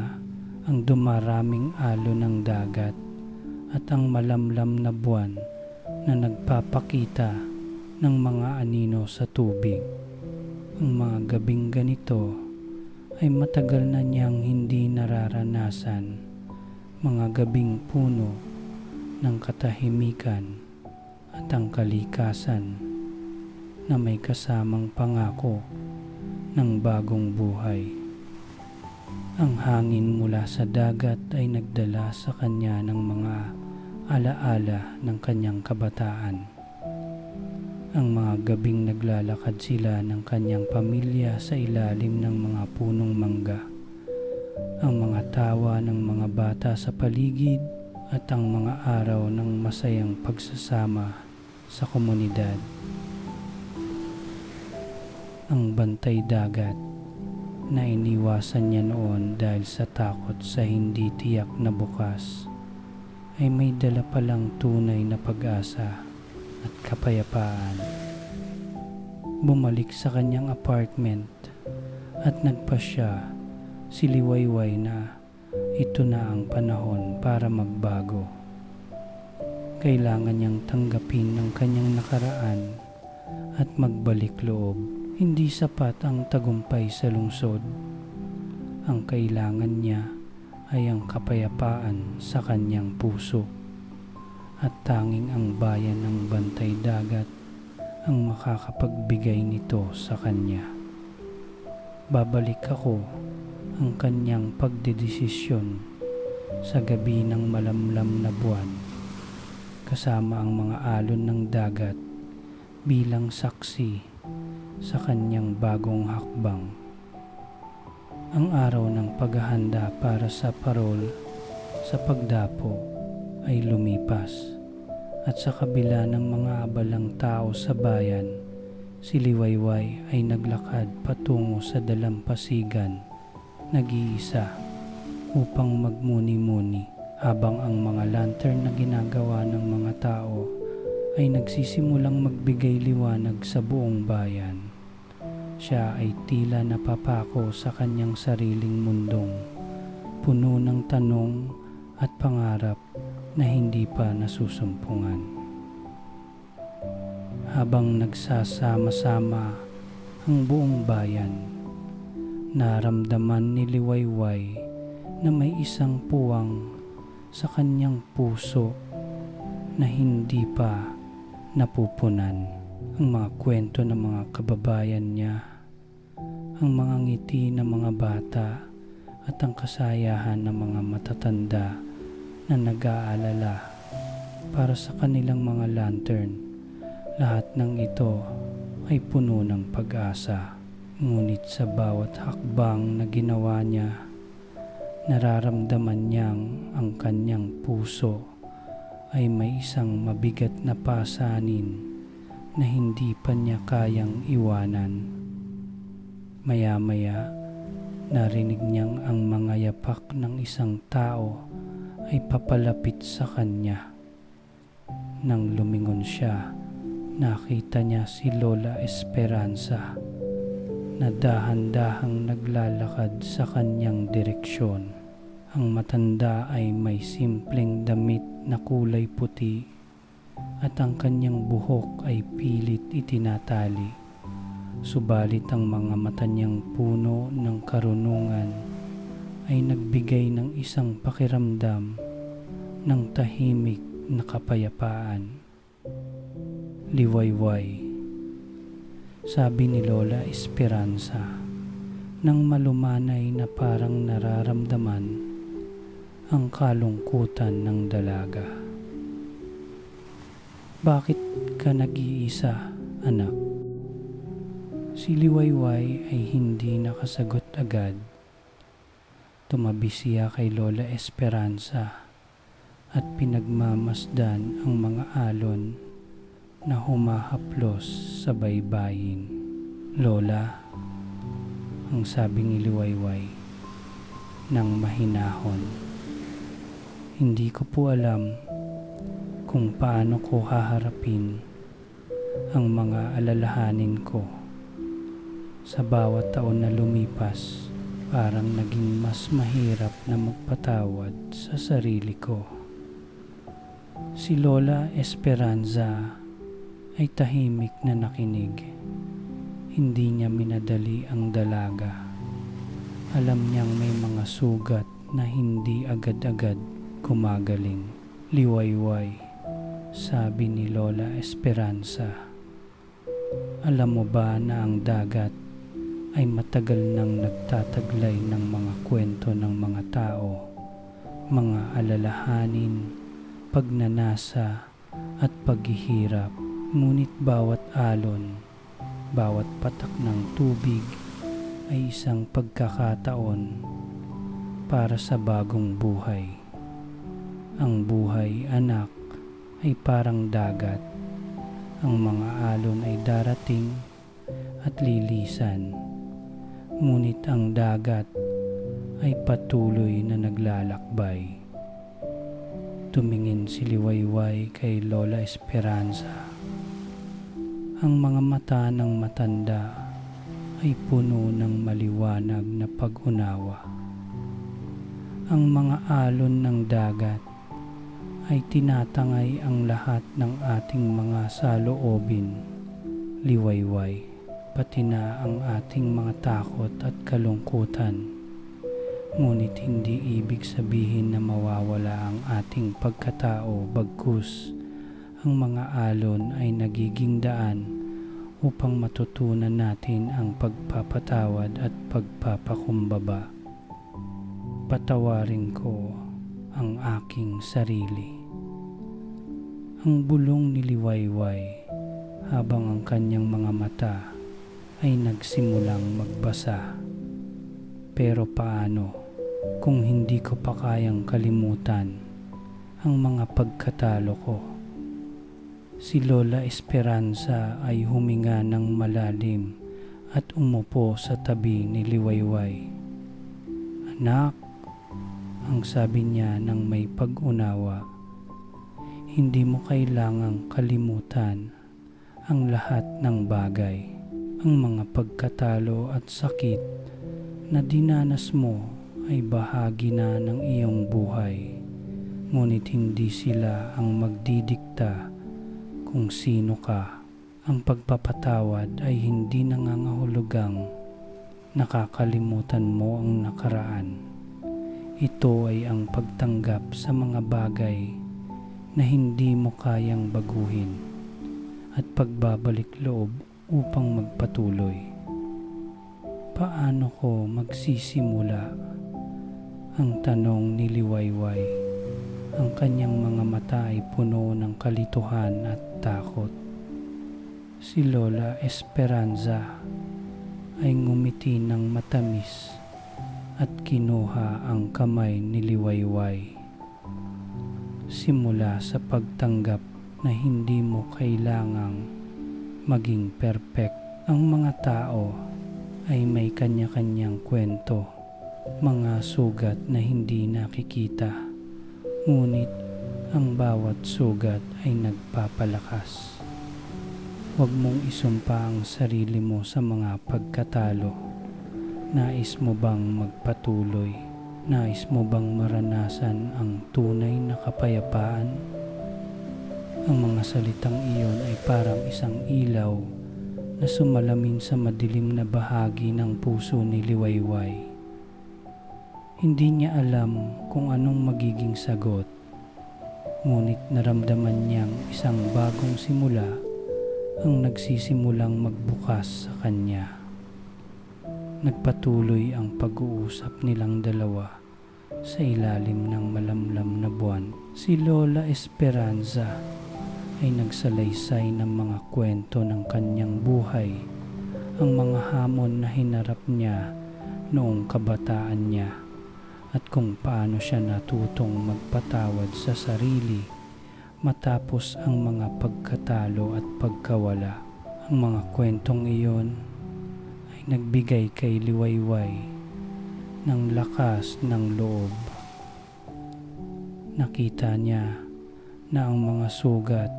Speaker 1: ang dumaraming alon ng dagat at ang malamlam na buwan na nagpapakita ng mga anino sa tubig. Ang mga gabing ganito ay matagal na niyang hindi nararanasan, mga gabing puno ng katahimikan at ang kalikasan na may kasamang pangako ng bagong buhay. Ang hangin mula sa dagat ay nagdala sa kanya ng mga alaala ng kanyang kabataan. Ang mga gabing naglalakad sila ng kanyang pamilya sa ilalim ng mga punong mangga. Ang mga tawa ng mga bata sa paligid at ang mga araw ng masayang pagsasama sa komunidad. Ang Bantay Dagat na iniwasan niya noon dahil sa takot sa hindi tiyak na bukas ay may dala palang tunay na pag-asa at kapayapaan. Bumalik sa kanyang apartment at nagpasya si Liwayway na ito na ang panahon para magbago. Kailangan niyang tanggapin ang kanyang nakaraan at magbalik loob. Hindi sapat ang tagumpay sa lungsod. Ang kailangan niya ay ang kapayapaan sa kanyang puso. At tanging ang bayan ng Bantay Dagat ang makakapagbigay nito sa kanya. Babalik ako, ang kanyang pagdedesisyon sa gabi ng malamlam na buwan, kasama ang mga alon ng dagat bilang saksi sa kanyang bagong hakbang. Ang araw ng paghahanda para sa parol sa pagdapo ay lumipas at sa kabila ng mga abalang tao sa bayan, si Liwayway ay naglakad patungo sa dalampasigan, nag-iisa upang magmuni-muni habang ang mga lantern na ginagawa ng mga tao ay nagsisimulang magbigay liwanag sa buong bayan. Siya ay tila napapako sa kanyang sariling mundong, puno ng tanong at pangarap na hindi pa nasusumpungan. Habang nagsasama-sama ang buong bayan, naramdaman ni Liwayway na may isang puwang sa kanyang puso na hindi pa napupunan. Ang mga kwento ng mga kababayan niya, ang mga ngiti ng mga bata at ang kasayahan ng mga matatanda na nag-aalala para sa kanilang mga lantern. Lahat ng ito ay puno ng pag-asa. Ngunit sa bawat hakbang na ginawa niya, nararamdaman niyang ang kanyang puso ay may isang mabigat na pasanin na hindi pa niya kayang iwanan. Maya-maya, narinig niyang ang mga yapak ng isang tao ay papalapit sa kanya. Nang lumingon siya, nakita niya si Lola Esperanza na dahan-dahang naglalakad sa kanyang direksyon. Ang matanda ay may simpleng damit na kulay puti at ang kanyang buhok ay pilit itinatali. Subalit ang mga mata niyang puno ng karunungan ay nagbigay ng isang pakiramdam ng tahimik na kapayapaan. Liwayway, sabi ni Lola Esperanza, nang malumanay na parang nararamdaman ang kalungkutan ng dalaga. Bakit ka nag-iisa, anak? Si Liwayway ay hindi nakasagot agad. Tumabi siya kay Lola Esperanza at pinagmamasdan ang mga alon na humahaplos sa baybayin. Lola, ang sabi ni Liwayway nang mahinahon, hindi ko po alam kung paano ko haharapin ang mga alalahanin ko. Sa bawat taon na lumipas, parang naging mas mahirap na magpatawad sa sarili ko. Si Lola Esperanza ay tahimik na nakinig. Hindi niya minadali ang dalaga. Alam niyang may mga sugat na hindi agad-agad gumagaling. Liwayway, sabi ni Lola Esperanza, alam mo ba na ang dagat ay matagal nang nagtataglay ng mga kwento ng mga tao, mga alalahanin, pagnanasa at paghihirap. Ngunit bawat alon, bawat patak ng tubig ay isang pagkakataon para sa bagong buhay. Ang buhay, anak, ay parang dagat. Ang mga alon ay darating at lilisan. Ngunit ang dagat ay patuloy na naglalakbay. Tumingin si Liwayway kay Lola Esperanza. Ang mga mata ng matanda ay puno ng maliwanag na pag-unawa. Ang mga alon ng dagat ay tinatangay ang lahat ng ating mga saloobin, Liwayway, pati na ang ating mga takot at kalungkutan. Ngunit hindi ibig sabihin na mawawala ang ating pagkatao, bagkus ang mga alon ay nagiging daan upang matutunan natin ang pagpapatawad at pagpapakumbaba. Patawarin ko ang aking sarili. Ang bulong ni Liwayway habang ang kanyang mga mata ay nagsimulang magbasa. Pero paano kung hindi ko pa kayang kalimutan ang mga pagkatalo ko? Si Lola Esperanza ay huminga ng malalim at umupo sa tabi ni Liwayway. Anak, ang sabi niya ng may pag-unawa, hindi mo kailangang kalimutan ang lahat ng bagay. Ang mga pagkatalo at sakit na dinanas mo ay bahagi na ng iyong buhay. Ngunit hindi sila ang magdidikta kung sino ka. Ang pagpapatawad ay hindi nangangahulugang nakakalimutan mo ang nakaraan. Ito ay ang pagtanggap sa mga bagay na hindi mo kayang baguhin at pagbabalik loob upang magpatuloy. Paano ko magsisimula? Ang tanong ni Liwayway. Ang kanyang mga mata ay puno ng kalituhan at takot. Si Lola Esperanza ay ngumiti ng matamis at kinuha ang kamay ni Liwayway. Simula sa pagtanggap na hindi mo kailangang maging perfect. Ang mga tao ay may kanya-kanyang kwento, mga sugat na hindi nakikita, ngunit ang bawat sugat ay nagpapalakas. Huwag mong isumpa ang sarili mo sa mga pagkatalo. Nais mo bang magpatuloy? Nais mo bang maranasan ang tunay na kapayapaan? Ang mga salitang iyon ay parang isang ilaw na sumalamin sa madilim na bahagi ng puso ni Liwayway. Hindi niya alam kung anong magiging sagot, ngunit naramdaman niyang isang bagong simula ang nagsisimulang magbukas sa kanya. Nagpatuloy ang pag-uusap nilang dalawa sa ilalim ng malamlam na buwan. Si Lola Esperanza ay nagsalaysay ng mga kwento ng kanyang buhay, ang mga hamon na hinarap niya noong kabataan niya at kung paano siya natutong magpatawad sa sarili matapos ang mga pagkatalo at pagkawala. Ang mga kwentong iyon ay nagbigay kay Liwayway ng lakas ng loob. Nakita niya na ang mga sugat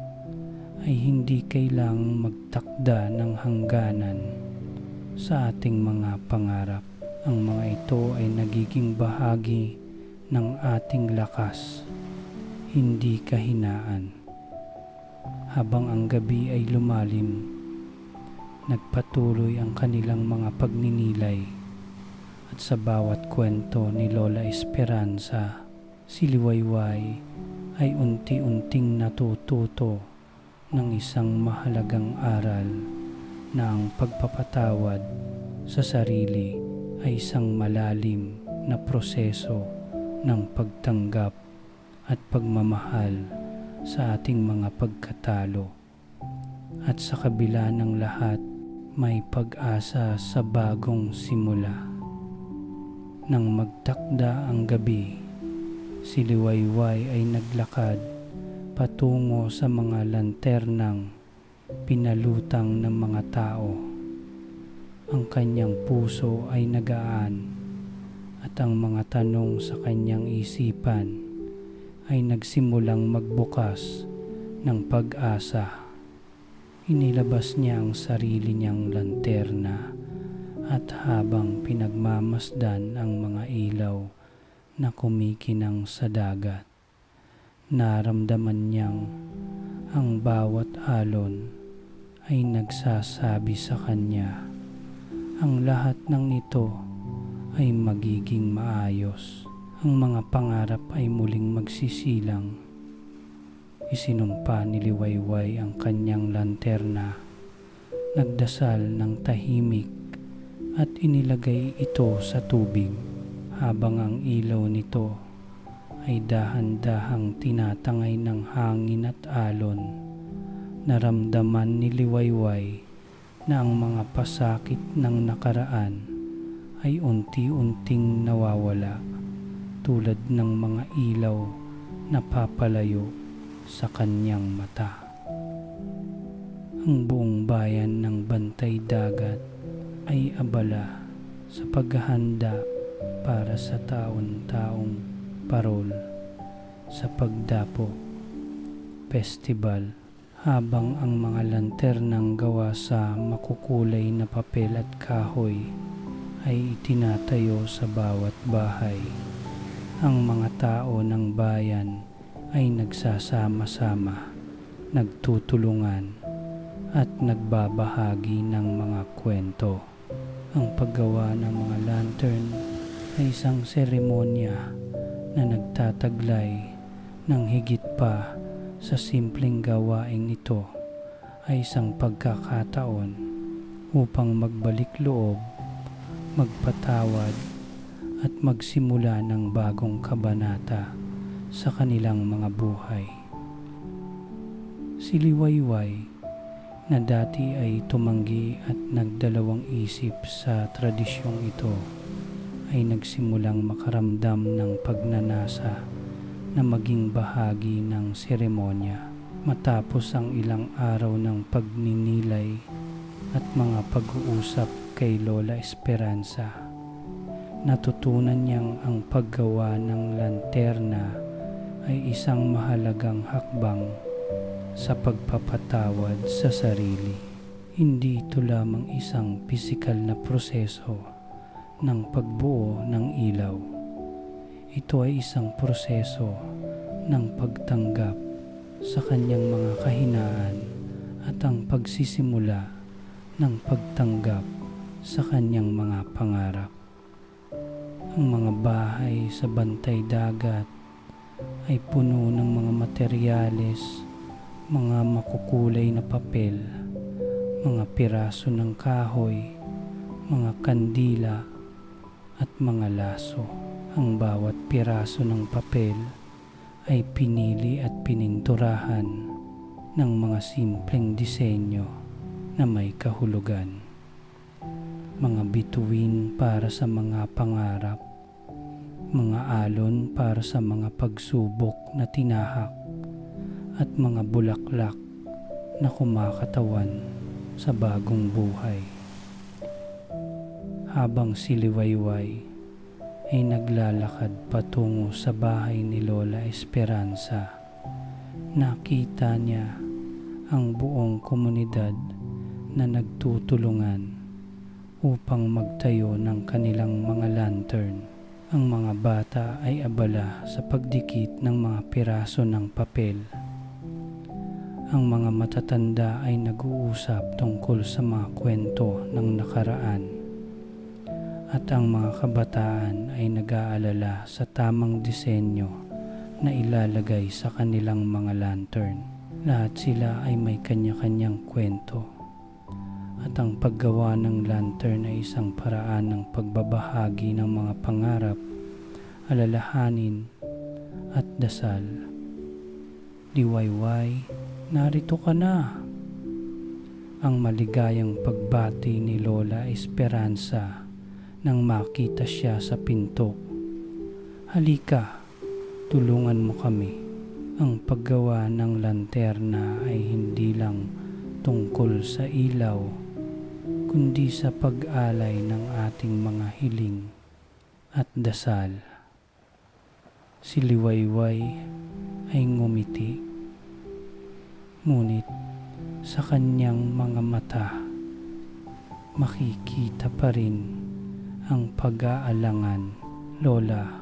Speaker 1: ay hindi kailangang magtakda ng hangganan sa ating mga pangarap. Ang mga ito ay nagiging bahagi ng ating lakas, hindi kahinaan. Habang ang gabi ay lumalim, nagpatuloy ang kanilang mga pagninilay at sa bawat kwento ni Lola Esperanza, si Liwayway ay unti-unting natututo ng isang mahalagang aral na ang pagpapatawad sa sarili ay isang malalim na proseso ng pagtanggap at pagmamahal sa ating mga pagkatalo. At sa kabila ng lahat, may pag-asa sa bagong simula. Nang magtakda ang gabi, si Liwayway ay naglakad patungo sa mga lanternang pinalutang ng mga tao. Ang kanyang puso ay nagaan at ang mga tanong sa kanyang isipan ay nagsimulang magbukas ng pag-asa. Inilabas niya ang sarili niyang lanterna at habang pinagmamasdan ang mga ilaw na kumikinang sa dagat, naramdaman niyang ang bawat alon ay nagsasabi sa kanya, ang lahat ng ito ay magiging maayos. Ang mga pangarap ay muling magsisilang. Isinumpa ni Liwayway ang kanyang lanterna, nagdasal ng tahimik at inilagay ito sa tubig habang ang ilaw nito ay dahan-dahang tinatangay ng hangin at alon. Naramdaman ni Liwayway na ang mga pasakit ng nakaraan ay unti-unting nawawala tulad ng mga ilaw na papalayo sa kanyang mata. Ang buong bayan ng Bantay Dagat ay abala sa paghahanda para sa taon-taong parol sa Pagdapo Festival, habang ang mga lanternang gawa sa makukulay na papel at kahoy ay itinatayo sa bawat bahay. Ang mga tao ng bayan ay nagsasama-sama, nagtutulungan at nagbabahagi ng mga kwento. Ang paggawa ng mga lantern ay isang seremonya na nagtataglay ng higit pa sa simpleng gawaing ito, ay isang pagkakataon upang magbalik loob, magpatawad at magsimula ng bagong kabanata sa kanilang mga buhay. Si Liwayway na dati ay tumanggi at nagdalawang isip sa tradisyong ito ay nagsimulang makaramdam ng pagnanasa na maging bahagi ng seremonya. Matapos ang ilang araw ng pagninilay at mga pag-uusap kay Lola Esperanza, natutunan niyang ang paggawa ng lanterna ay isang mahalagang hakbang sa pagpapatawad sa sarili. Hindi ito lamang isang pisikal na proseso ng pagbuo ng ilaw. Ito ay isang proseso ng pagtanggap sa kanyang mga kahinaan at ang pagsisimula ng pagtanggap sa kanyang mga pangarap. Ang mga bahay sa bantay dagat ay puno ng mga materyales, mga makukulay na papel, mga piraso ng kahoy, mga kandila at mga laso. Ang bawat piraso ng papel ay pinili at pininturahan ng mga simpleng disenyo na may kahulugan. Mga bituin para sa mga pangarap, mga alon para sa mga pagsubok na tinahak, at mga bulaklak na kumakatawan sa bagong buhay. Habang si Liwayway ay naglalakad patungo sa bahay ni Lola Esperanza, nakita niya ang buong komunidad na nagtutulungan upang magtayo ng kanilang mga lantern. Ang mga bata ay abala sa pagdikit ng mga piraso ng papel. Ang mga matatanda ay nag-uusap tungkol sa mga kwento ng nakaraan, at ang mga kabataan ay nag-aalala sa tamang disenyo na ilalagay sa kanilang mga lantern. Lahat sila ay may kanya-kanyang kwento, at ang paggawa ng lantern ay isang paraan ng pagbabahagi ng mga pangarap, alalahanin at dasal. Liwayway, narito ka na! Ang maligayang pagbati ni Lola Esperanza nang makita siya sa pinto. Halika, tulungan mo kami. Ang paggawa ng lanterna ay hindi lang tungkol sa ilaw, kundi sa pag-alay ng ating mga hiling at dasal. Si Liwayway ay ngumiti, ngunit sa kanyang mga mata makikita pa rin ang pag-aalangan. Lola,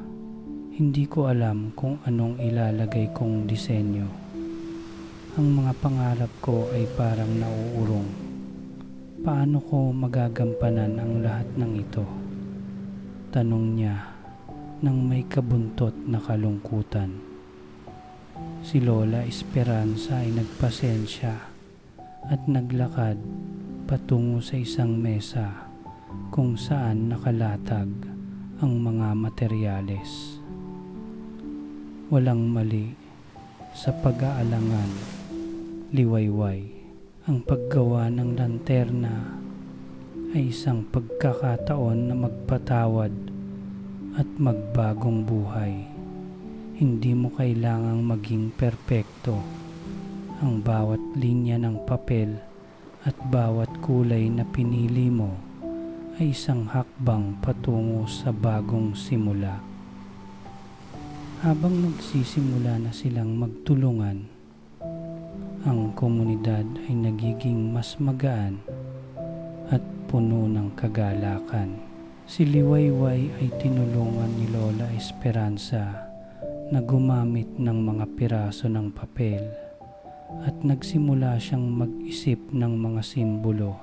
Speaker 1: hindi ko alam kung anong ilalagay kong disenyo. Ang mga pangarap ko ay parang nauurong. Paano ko magagampanan ang lahat ng ito? Tanong niya nang may kabuntot na kalungkutan. Si Lola Esperanza ay nagpasensya at naglakad patungo sa isang mesa kung saan nakalatag ang mga materyales. Walang mali sa pag-aalangan, Liwayway. Ang paggawa ng lanterna ay isang pagkakataon na magpatawad at magbagong buhay. Hindi mo kailangang maging perpekto. Ang bawat linya ng papel at bawat kulay na pinili mo ay isang hakbang patungo sa bagong simula. Habang nagsisimula na silang magtulungan, ang komunidad ay nagiging mas magaan at puno ng kagalakan. Si Liwayway ay tinulungan ni Lola Esperanza na gumamit ng mga piraso ng papel at nagsimula siyang mag-isip ng mga simbolo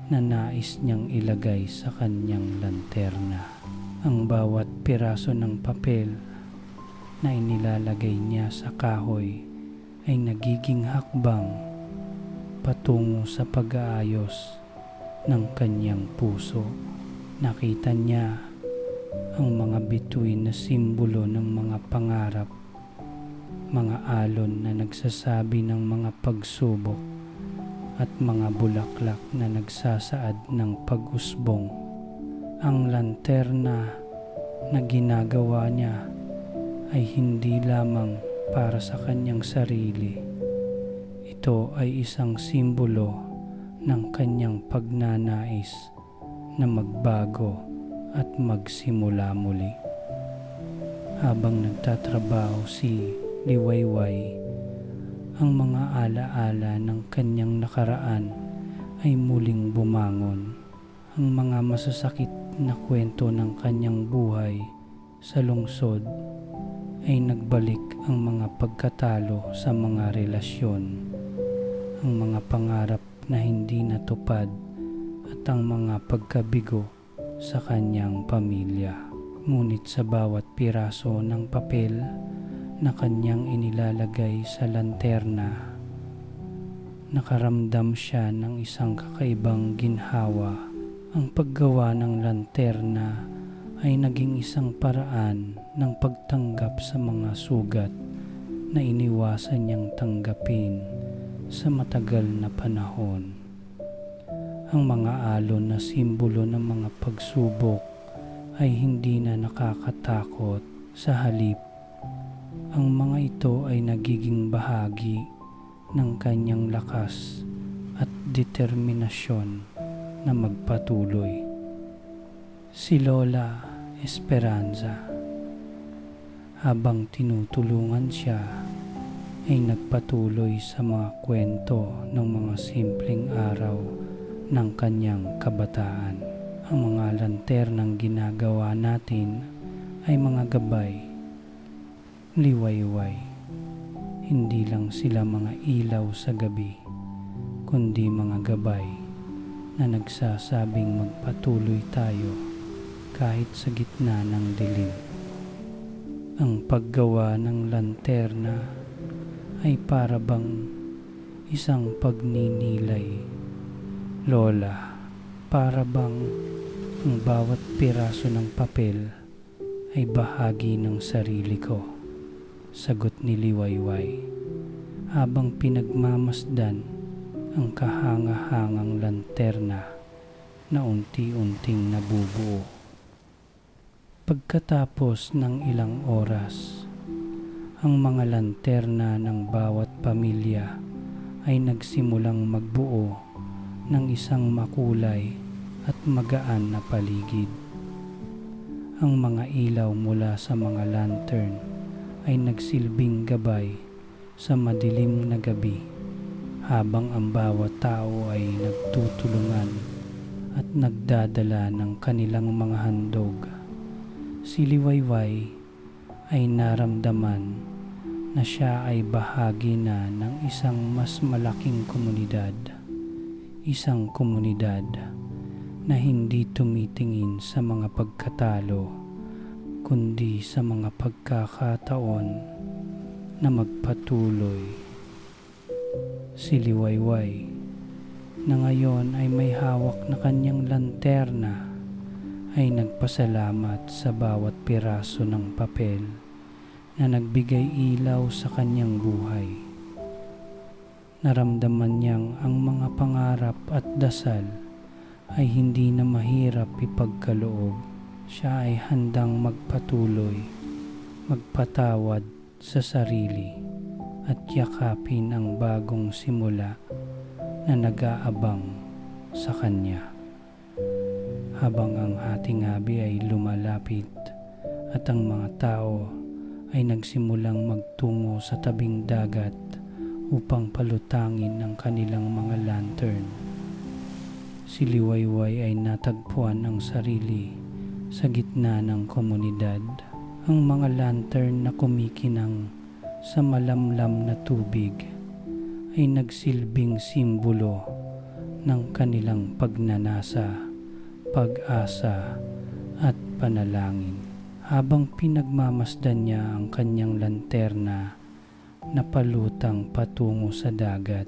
Speaker 1: na nais niyang ilagay sa kanyang lanterna. Ang bawat piraso ng papel na inilalagay niya sa kahoy ay nagiging hakbang patungo sa pag-aayos ng kanyang puso. Nakita niya Ang mga bituin na simbolo ng mga pangarap, mga alon na nagsasabi ng mga pagsubok, at mga bulaklak na nagsasaad ng pag-usbong. Ang lanterna na ginagawa niya ay hindi lamang para sa kanyang sarili. Ito ay isang simbolo ng kanyang pagnanais na magbago at magsimula muli. Habang nagtatrabaho si Liwayway, ang mga alaala ng kanyang nakaraan ay muling bumangon. Ang mga masasakit na kwento ng kanyang buhay sa lungsod ay nagbalik. Ang mga pagkatalo sa mga relasyon, ang mga pangarap na hindi natupad, at ang mga pagkabigo sa kanyang pamilya. Ngunit sa bawat piraso ng papel na kanyang inilalagay sa lanterna, nakaramdam siya ng isang kakaibang ginhawa. Ang paggawa ng lanterna ay naging isang paraan ng pagtanggap sa mga sugat na iniwasan niyang tanggapin sa matagal na panahon. Ang mga alon na simbolo ng mga pagsubok ay hindi na nakakatakot. Sa halip, ang mga ito ay nagiging bahagi ng kanyang lakas at determinasyon na magpatuloy. Si Lola Esperanza, habang tinutulungan siya, ay nagpatuloy sa mga kwento ng mga simpleng araw ng kanyang kabataan. Ang mga lanternang ginagawa natin ay mga gabay, liwayway. Hindi lang sila mga ilaw sa gabi, kundi mga gabay na nagsasabing magpatuloy tayo kahit sa gitna ng dilim. Ang paggawa ng lanterna ay para bang isang pagninilay. Lola, para bang ang bawat piraso ng papel ay bahagi ng sarili ko, sagot ni Liwayway, habang pinagmamasdan ang kahanga-hangang lanterna na unti-unting nabubuo. Pagkatapos ng ilang oras, ang mga lanterna ng bawat pamilya ay nagsimulang magbuo ng isang makulay at magaan na paligid. Ang mga ilaw mula sa mga lantern ay nagsilbing gabay sa madilim na gabi, habang ang bawat tao ay nagtutulungan at nagdadala ng kanilang mga handog. Si Liwayway ay naramdaman na siya ay bahagi na ng isang mas malaking komunidad. Isang komunidad na hindi tumitingin sa mga pagkatalo, kundi sa mga pagkakataon na magpatuloy. Si Liwayway, na ngayon ay may hawak na kanyang lanterna, ay nagpasalamat sa bawat piraso ng papel na nagbigay ilaw sa kanyang buhay. Naramdaman niyang ang mga pangarap at dasal ay hindi na mahirap ipagkaloob. Siya ay handang magpatuloy, magpatawad sa sarili at yakapin ang bagong simula na nag-aabang sa kanya. Habang ang hating-gabi ay lumalapit at ang mga tao ay nagsimulang magtungo sa tabing dagat upang palutangin ang kanilang mga lantern, si Liwayway ay natagpuan ang sarili sa gitna ng komunidad. Ang mga lantern na kumikinang sa malamlam na tubig ay nagsilbing simbolo ng kanilang pagnanasa, pag-asa at panalangin. Habang pinagmamasdan niya ang kanyang lanterna na palutang patungo sa dagat,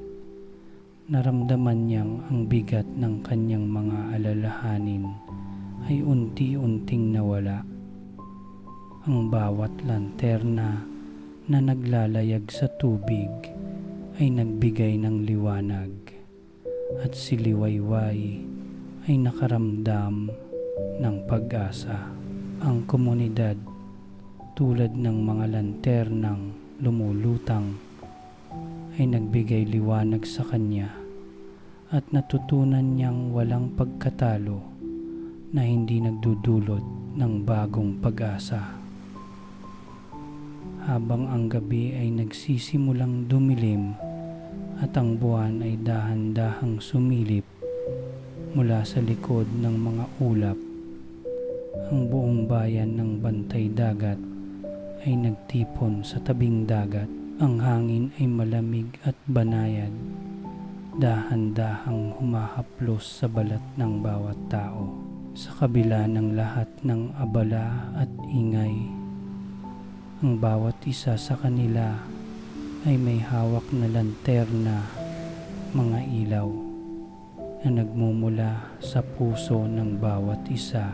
Speaker 1: naramdaman niyang ang bigat ng kanyang mga alalahanin ay unti-unting nawala. Ang bawat lanterna na naglalayag sa tubig ay nagbigay ng liwanag, at si Liwayway ay nakaramdam ng pag-asa. Ang komunidad, tulad ng mga lanternang lumulutang, ay nagbigay liwanag sa kanya at natutunan niyang walang pagkatalo na hindi nagdudulot ng bagong pag-asa. Habang ang gabi ay nagsisimulang dumilim at ang buwan ay dahan-dahang sumilip mula sa likod ng mga ulap, ang buong bayan ng Bantay Dagat ay nagtipon sa tabing dagat. Ang hangin ay malamig at banayad, dahan-dahang humahaplos sa balat ng bawat tao. Sa kabila ng lahat ng abala at ingay, ang bawat isa sa kanila ay may hawak na lanterna, mga ilaw na nagmumula sa puso ng bawat isa,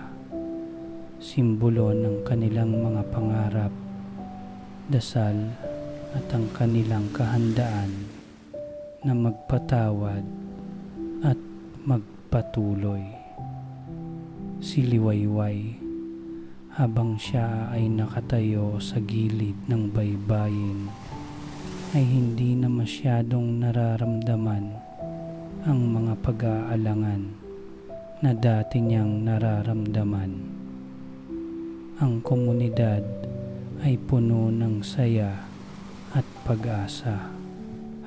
Speaker 1: simbolo ng kanilang mga pangarap, dasal at ang kanilang kahandaan na magpatawad at magpatuloy. Si Liwayway, habang siya ay nakatayo sa gilid ng baybayin, ay hindi na masyadong nararamdaman ang mga pag-aalangan na dati niyang nararamdaman. Ang komunidad ay puno ng saya at pag-asa,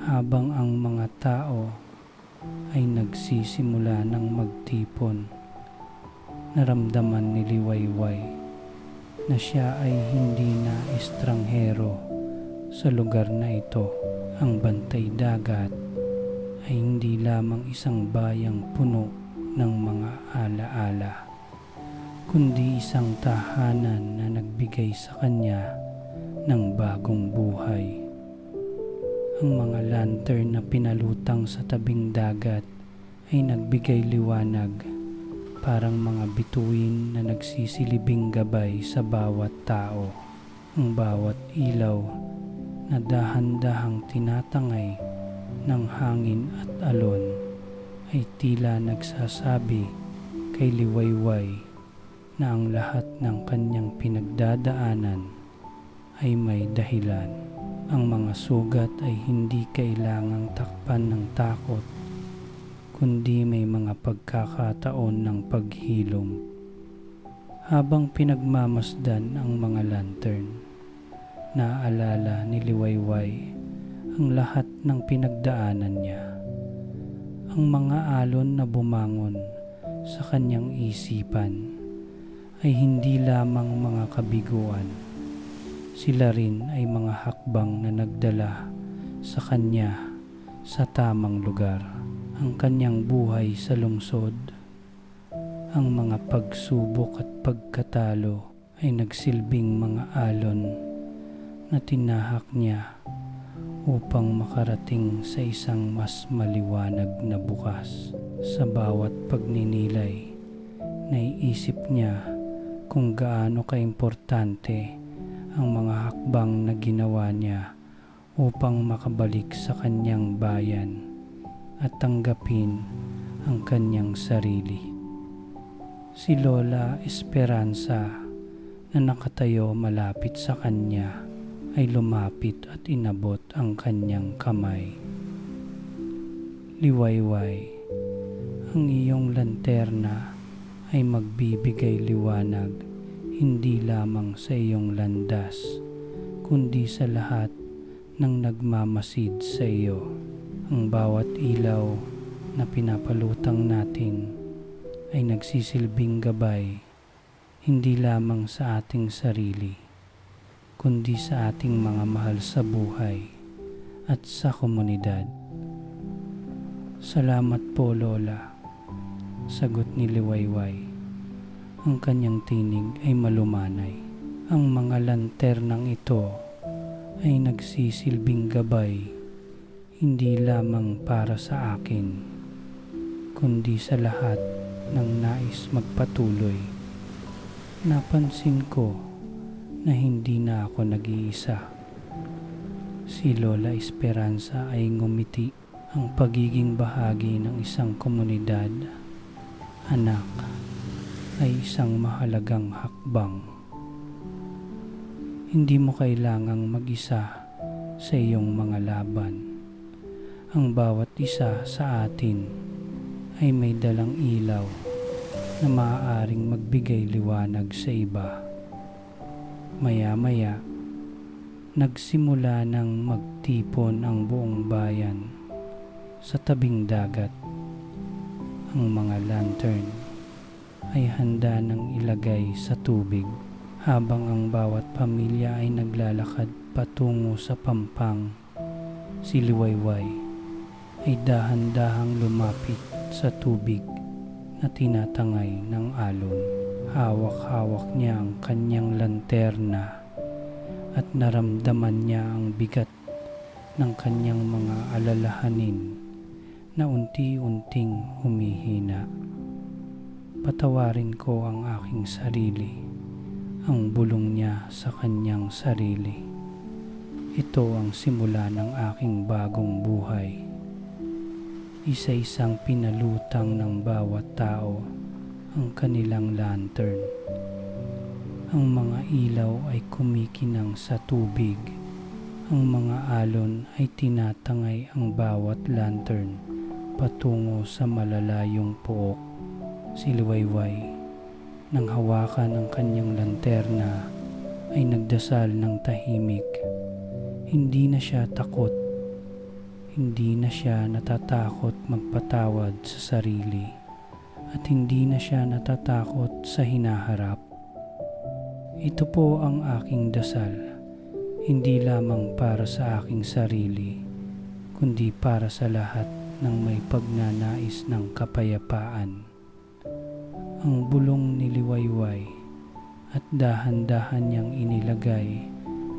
Speaker 1: habang ang mga tao ay nagsisimula ng magtipon. Naramdaman ni Liwayway na siya ay hindi na estranghero sa lugar na ito. Ang Bantay Dagat ay hindi lamang isang bayang puno ng mga alaala, kundi isang tahanan na nagbigay sa kanya ng bagong buhay. Ang mga lantern na pinalutang sa tabing dagat ay nagbigay liwanag, parang mga bituin na nagsisilibing gabay sa bawat tao. Ang bawat ilaw na dahan-dahang tinatangay ng hangin at alon ay tila nagsasabi kay Liwayway na ang lahat ng kanyang pinagdadaanan ay may dahilan. Ang mga sugat ay hindi kailangang takpan ng takot, kundi may mga pagkakataon ng paghilom. Habang pinagmamasdan ang mga lantern, naaalala ni Liwayway ang lahat ng pinagdaanan niya. Ang mga alon na bumangon sa kanyang isipan ay hindi lamang mga kabiguan. Sila rin ay mga hakbang na nagdala sa kanya sa tamang lugar. Ang kanyang buhay sa lungsod, ang mga pagsubok at pagkatalo ay nagsilbing mga alon na tinahak niya upang makarating sa isang mas maliwanag na bukas. Sa bawat pagninilay, naiisip niya kung gaano kaimportante ang mga hakbang na ginawa niya upang makabalik sa kanyang bayan at tanggapin ang kanyang sarili. Si Lola Esperanza na nakatayo malapit sa kanya ay lumapit at inabot ang kanyang kamay. Liwayway, ang iyong lanterna ay magbibigay liwanag hindi lamang sa iyong landas, kundi sa lahat ng nagmamasid sa iyo. Ang bawat ilaw na pinapalutang natin ay nagsisilbing gabay hindi lamang sa ating sarili, kundi sa ating mga mahal sa buhay at sa komunidad. Salamat po, Lola, sagot ni Liwayway. Ang kanyang tinig ay malumanay. Ang mga lanternang ito ay nagsisilbing gabay hindi lamang para sa akin, kundi sa lahat ng nais magpatuloy Napansin ko na hindi na ako nag-iisa. Si Lola Esperanza ay ngumiti. Ang pagiging bahagi ng isang komunidad, anak, ay isang mahalagang hakbang. Hindi mo kailangang mag-isa sa iyong mga laban. Ang bawat isa sa atin ay may dalang ilaw na maaaring magbigay liwanag sa iba. Maya-maya, nagsimula nang magtipon ang buong bayan sa tabing dagat. Ang mga lantern ay handa nang ilagay sa tubig habang ang bawat pamilya ay naglalakad patungo sa pampang. Si Liwayway ay dahan-dahang lumapit sa tubig na tinatangay ng alon. Hawak-hawak niya ang kanyang lanterna at naramdaman niya ang bigat ng kanyang mga alalahanin na unti-unting humihina. Patawarin ko ang aking sarili, ang bulong niya sa kanyang sarili. Ito ang simula ng aking bagong buhay. Isa-isang pinalutang ng bawat tao ang kanilang lantern. Ang mga ilaw ay kumikinang sa tubig. Ang mga alon ay tinatangay ang bawat lantern patungo sa malalayong pook. Si Liwayway, nang hawakan ang kanyang lanterna, ay nagdasal ng tahimik. Hindi na siya takot. Hindi na siya natatakot magpatawad sa sarili at hindi na siya natatakot sa hinaharap. Ito po ang aking dasal, hindi lamang para sa aking sarili, kundi para sa lahat ng may pagnanais ng kapayapaan. Ang bulong ni Liwayway at dahan-dahan niyang inilagay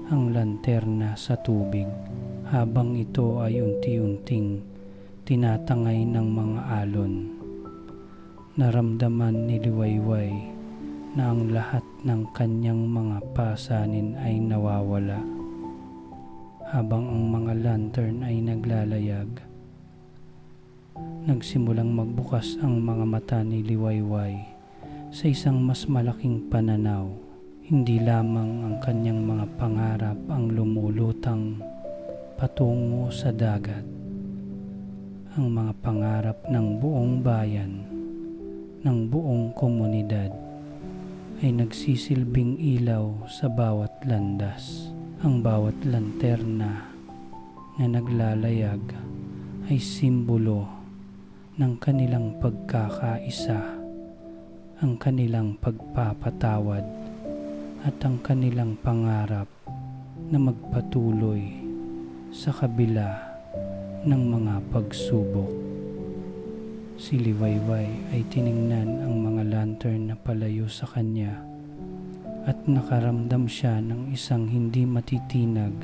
Speaker 1: ang lanterna sa tubig. Habang ito ay unti-unting tinatangay ng mga alon. Naramdaman ni Liwayway na ang lahat ng kanyang mga pasanin ay nawawala. Habang ang mga lantern ay naglalayag, nagsimulang magbukas ang mga mata ni Liwayway sa isang mas malaking pananaw. Hindi lamang ang kanyang mga pangarap ang lumulutang patungo sa dagat. Ang mga pangarap ng buong bayan, ng buong komunidad, ay nagsisilbing ilaw sa bawat landas. Ang bawat lanterna na naglalayag ay simbolo ng kanilang pagkakaisa, ang kanilang pagpapatawad, at ang kanilang pangarap na magpatuloy sa kabila ng mga pagsubok. Si Liwayway ay tiningnan ang mga lantern na palayo sa kanya at nakaramdam siya ng isang hindi matitinag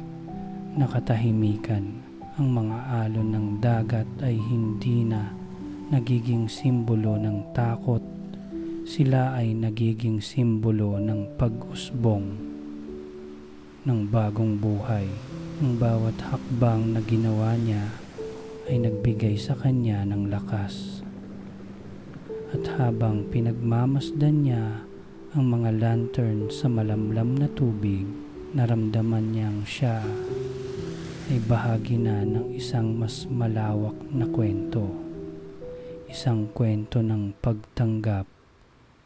Speaker 1: na katahimikan. Ang mga alon ng dagat ay hindi na nagiging simbolo ng takot, sila ay nagiging simbolo ng pag-usbong ng bagong buhay. Ang bawat hakbang na ginawa niya ay nagbigay sa kanya ng lakas. At habang pinagmamasdan niya ang mga lantern sa malamlam na tubig, naramdaman niyang siya ay bahagi na ng isang mas malawak na kwento. Isang kwento ng pagtanggap,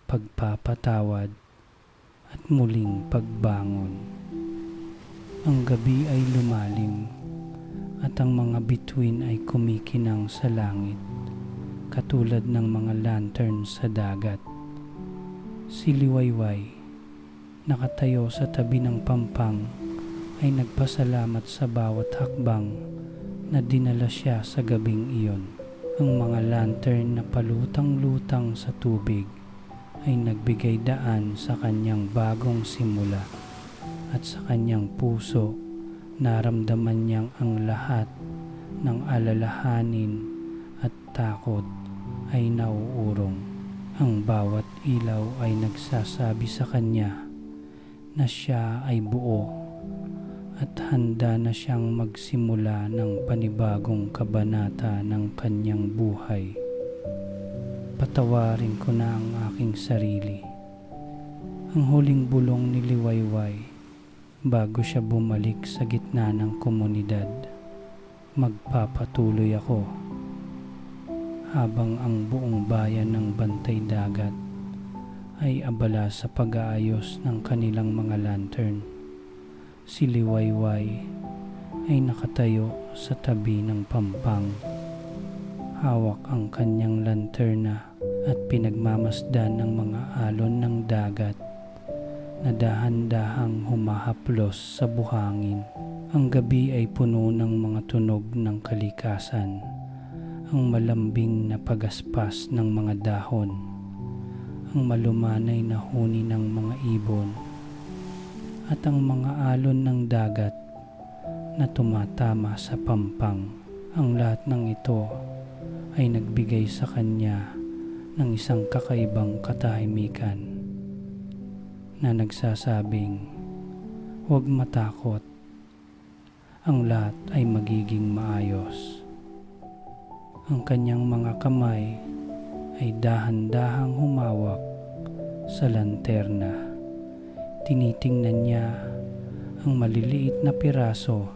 Speaker 1: pagpapatawad, at muling pagbangon. Ang gabi ay lumalim at ang mga bituin ay kumikinang sa langit, katulad ng mga lantern sa dagat. Si Liwayway, nakatayo sa tabi ng pampang, ay nagpasalamat sa bawat hakbang na dinala siya sa gabing iyon. Ang mga lantern na palutang-lutang sa tubig ay nagbigay daan sa kanyang bagong simula. At sa kanyang puso, naramdaman niyang ang lahat ng alalahanin at takot ay nauurong. Ang bawat ilaw ay nagsasabi sa kanya na siya ay buo at handa na siyang magsimula ng panibagong kabanata ng kanyang buhay. Patawarin ko na ang aking sarili. Ang huling bulong ni Liwayway bago siya bumalik sa gitna ng komunidad. Magpapatuloy ako habang ang buong bayan ng Bantay Dagat ay abala sa pag-aayos ng kanilang mga lantern. Si Liwayway ay nakatayo sa tabi ng pampang. Hawak ang kanyang lanterna at pinagmamasdan ng mga alon ng dagat na dahan-dahang humahaplos sa buhangin. Ang gabi ay puno ng mga tunog ng kalikasan. Ang malambing na pagaspas ng mga dahon, ang malumanay na huni ng mga ibon, at ang mga alon ng dagat na tumatama sa pampang. Ang lahat ng ito ay nagbigay sa kanya ng isang kakaibang katahimikan na nagsasabing, "Huwag matakot, ang lahat ay magiging maayos." Ang kanyang mga kamay ay dahan-dahang humawak sa lanterna. Tinitingnan niya ang maliliit na piraso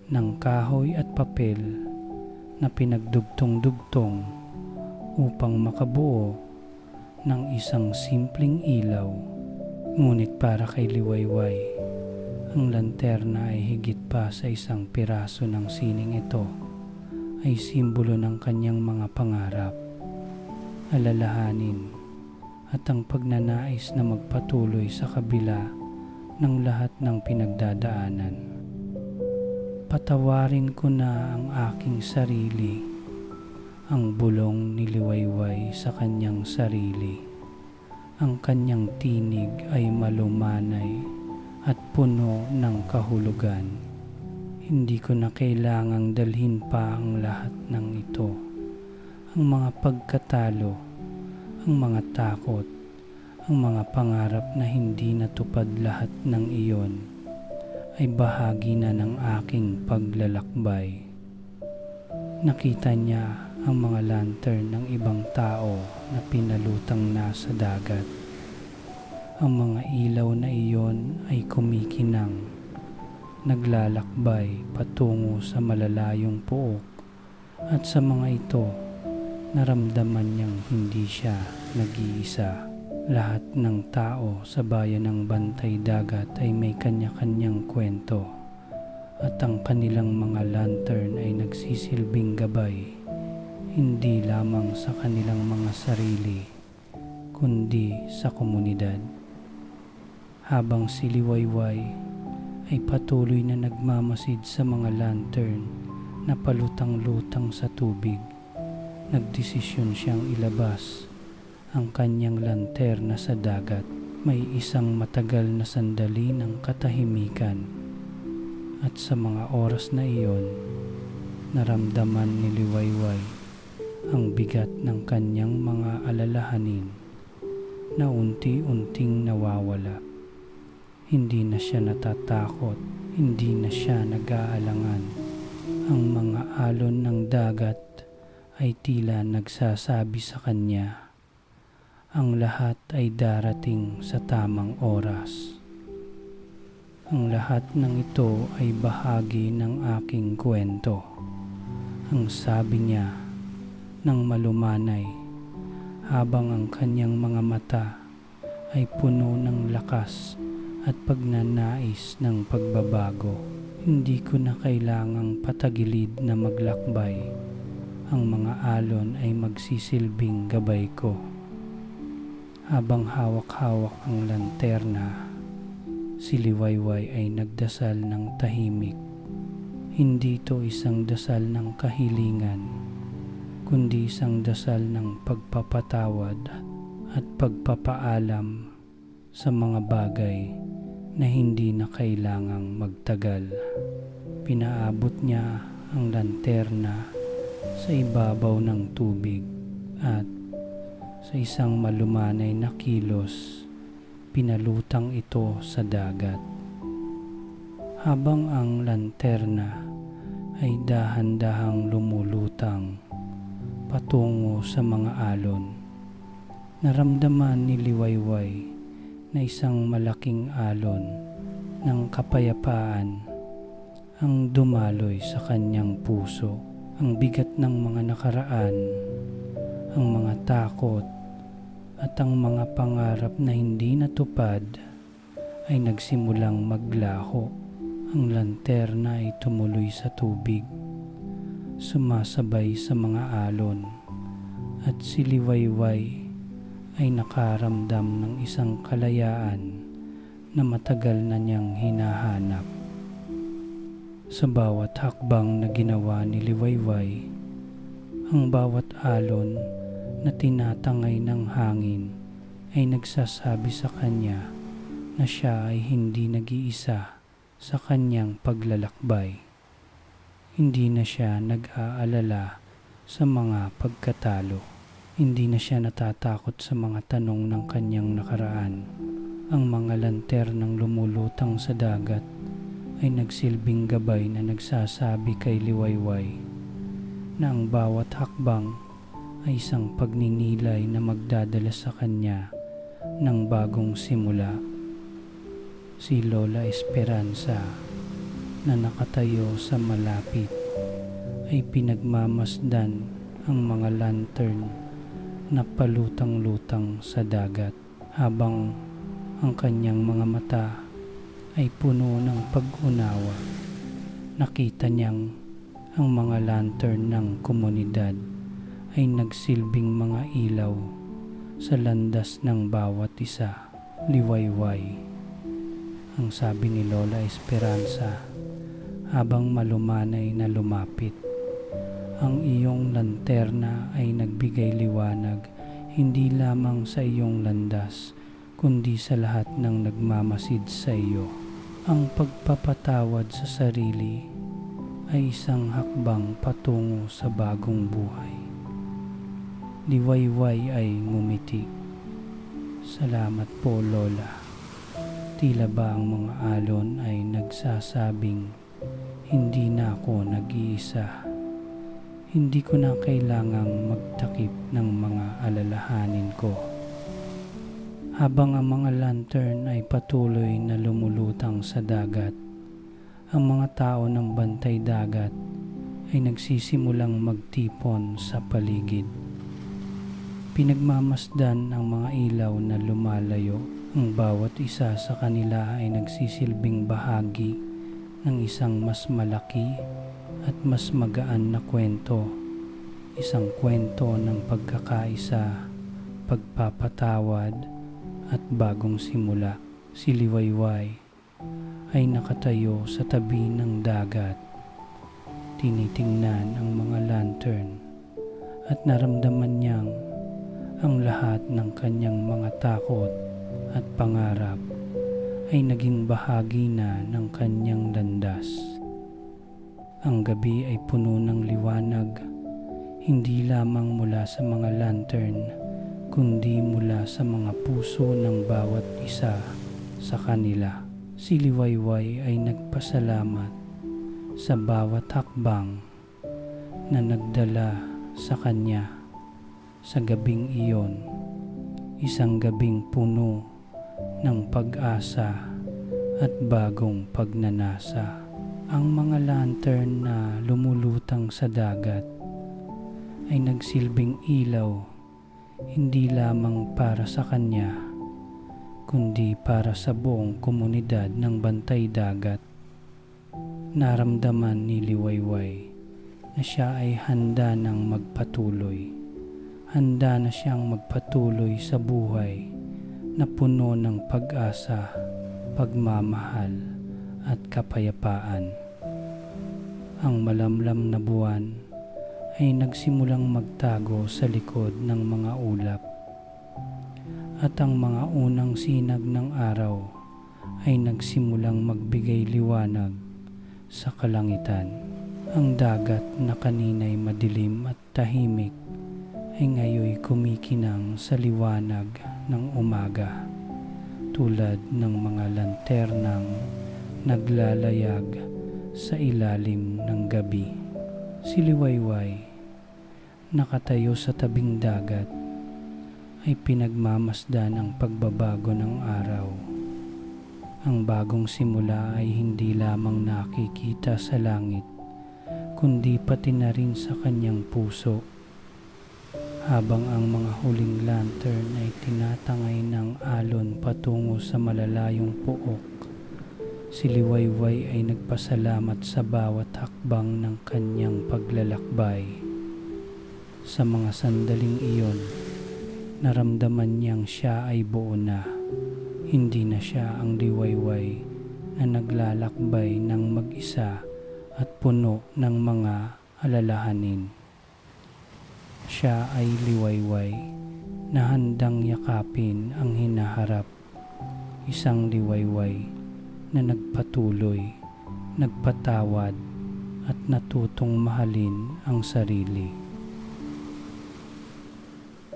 Speaker 1: ng kahoy at papel na pinagdugtong-dugtong upang makabuo ng isang simpleng ilaw. Ngunit para kay Liwayway, ang lanterna ay higit pa sa isang piraso ng sining. Ito ay simbolo ng kanyang mga pangarap, alalahanin, at ang pagnanais na magpatuloy sa kabila ng lahat ng pinagdadaanan. Patawarin ko na ang aking sarili, ang bulong ni Liwayway sa kanyang sarili. Ang kanyang tinig ay malumanay at puno ng kahulugan. Hindi ko na kailangang dalhin pa ang lahat ng ito. Ang mga pagkatalo, ang mga takot, ang mga pangarap na hindi natupad, lahat ng iyon ay bahagi na ng aking paglalakbay. Nakita niya ang mga lantern ng ibang tao na pinalutang na sa dagat. Ang mga ilaw na iyon ay kumikinang, naglalakbay patungo sa malalayong pook, at sa mga ito, naramdaman niyang hindi siya nag-iisa. Lahat ng tao sa bayan ng Bantay Dagat ay may kanya-kanyang kwento, at ang kanilang mga lantern ay nagsisilbing gabay, hindi lamang sa kanilang mga sarili, kundi sa komunidad. Habang si Liwayway ay patuloy na nagmamasid sa mga lantern na palutang-lutang sa tubig, nagdesisyon siyang ilabas ang kanyang lanterna sa dagat. May isang matagal na sandali ng katahimikan, at sa mga oras na iyon, naramdaman ni Liwayway ang bigat ng kanyang mga alalahanin na unti-unting nawawala. Hindi na siya natatakot, hindi na siya nag-aalangan. Ang mga alon ng dagat ay tila nagsasabi sa kanya, ang lahat ay darating sa tamang oras. Ang lahat ng ito ay bahagi ng aking kwento. Ang sabi niya ng malumanay, habang ang kanyang mga mata ay puno ng lakas at pagnanais ng pagbabago. Hindi ko na kailangang patagilid na maglakbay. Ang mga alon ay magsisilbing gabay ko. Habang hawak-hawak ang lanterna, si Liwayway ay nagdasal ng tahimik. Hindi ito isang dasal ng kahilingan, kundi isang dasal ng pagpapatawad at pagpapaalam sa mga bagay na hindi na kailangang magtagal. Pinaabot niya ang lanterna sa ibabaw ng tubig, at Sa isang malumanay na kilos, pinalutang ito sa dagat. Habang ang lanterna ay dahan-dahang lumulutang patungo sa mga alon, naramdaman ni Liwayway na isang malaking alon ng kapayapaan ang dumaloy sa kanyang puso. Ang bigat ng mga nakaraan, ang mga takot at ang mga pangarap na hindi natupad ay nagsimulang maglaho. Ang lanterna ay tumuloy sa tubig, sumasabay sa mga alon, at si Liwayway ay nakaramdam ng isang kalayaan na matagal na niyang hinahanap. Sa bawat hakbang na ginawa ni Liwayway, ang bawat alon na tinatangay ng hangin ay nagsasabi sa kanya na siya ay hindi nag-iisa sa kanyang paglalakbay. Hindi na siya nag-aalala sa mga pagkatalo. Hindi na siya natatakot sa mga tanong ng kanyang nakaraan. Ang mga lanternang lumulutang sa dagat ay nagsilbing gabay na nagsasabi kay Liwayway na ang bawat hakbang ay isang pagninilay na magdadala sa kanya ng bagong simula. Si Lola Esperanza na nakatayo sa malapit ay pinagmamasdan ang mga lantern na palutang-lutang sa dagat, habang ang kanyang mga mata ay puno ng pag-unawa. Nakita niyang ang mga lantern ng komunidad ay nagsilbing mga ilaw sa landas ng bawat isa. Liwayway, ang sabi ni Lola Esperanza habang malumanay na lumapit. Ang iyong lanterna ay nagbigay liwanag hindi lamang sa iyong landas, kundi sa lahat ng nagmamasid sa iyo. Ang pagpapatawad sa sarili ay isang hakbang patungo sa bagong buhay. Liwayway ay ngumiti. Salamat po, Lola. Tila ba ang mga alon ay nagsasabing, hindi na ako nag-iisa. Hindi ko na kailangang magtakip ng mga alalahanin ko. Habang ang mga lantern ay patuloy na lumulutang sa dagat, ang mga tao ng bantay dagat ay nagsisimulang magtipon sa paligid. Pinagmamasdan ang mga ilaw na lumalayo. Ang bawat isa sa kanila ay nagsisilbing bahagi ng isang mas malaki at mas magaan na kwento. Isang kwento ng pagkakaisa, pagpapatawad at bagong simula. Si Liwayway ay nakatayo sa tabi ng dagat. Tinitingnan ang mga lantern at naramdaman niyang ang lahat ng kanyang mga takot at pangarap ay naging bahagi na ng kanyang landas. Ang gabi ay puno ng liwanag, hindi lamang mula sa mga lantern, kundi mula sa mga puso ng bawat isa sa kanila. Si Liwayway ay nagpasalamat sa bawat hakbang na nagdala sa kanya sa gabing iyon, isang gabing puno ng pag-asa at bagong pagnanasa. Ang mga lantern na lumulutang sa dagat ay nagsilbing ilaw hindi lamang para sa kanya, kundi para sa buong komunidad ng bantay dagat. Naramdaman ni Liwayway na siya ay handa ng magpatuloy. Handa na siyang magpatuloy sa buhay na puno ng pag-asa, pagmamahal at kapayapaan. Ang malamlam na buwan ay nagsimulang magtago sa likod ng mga ulap, at ang mga unang sinag ng araw ay nagsimulang magbigay liwanag sa kalangitan. Ang dagat na kanina'y madilim at tahimik ay ngayoy kumikinang sa liwanag ng umaga, tulad ng mga lanternang naglalayag sa ilalim ng gabi. Si Liwayway, nakatayo sa tabing dagat, ay pinagmamasdan ang pagbabago ng araw. Ang bagong simula ay hindi lamang nakikita sa langit, kundi pati na rin sa kanyang puso. Habang ang mga huling lantern ay tinatangay ng alon patungo sa malalayong pook, si Liwayway ay nagpasalamat sa bawat hakbang ng kanyang paglalakbay. Sa mga sandaling iyon, naramdaman niyang siya ay buo na. Hindi na siya ang Liwayway na naglalakbay ng mag-isa at puno ng mga alalahanin. Siya ay Liwayway na handang yakapin ang hinaharap. Isang Liwayway na nagpatuloy, nagpatawad at natutong mahalin ang sarili.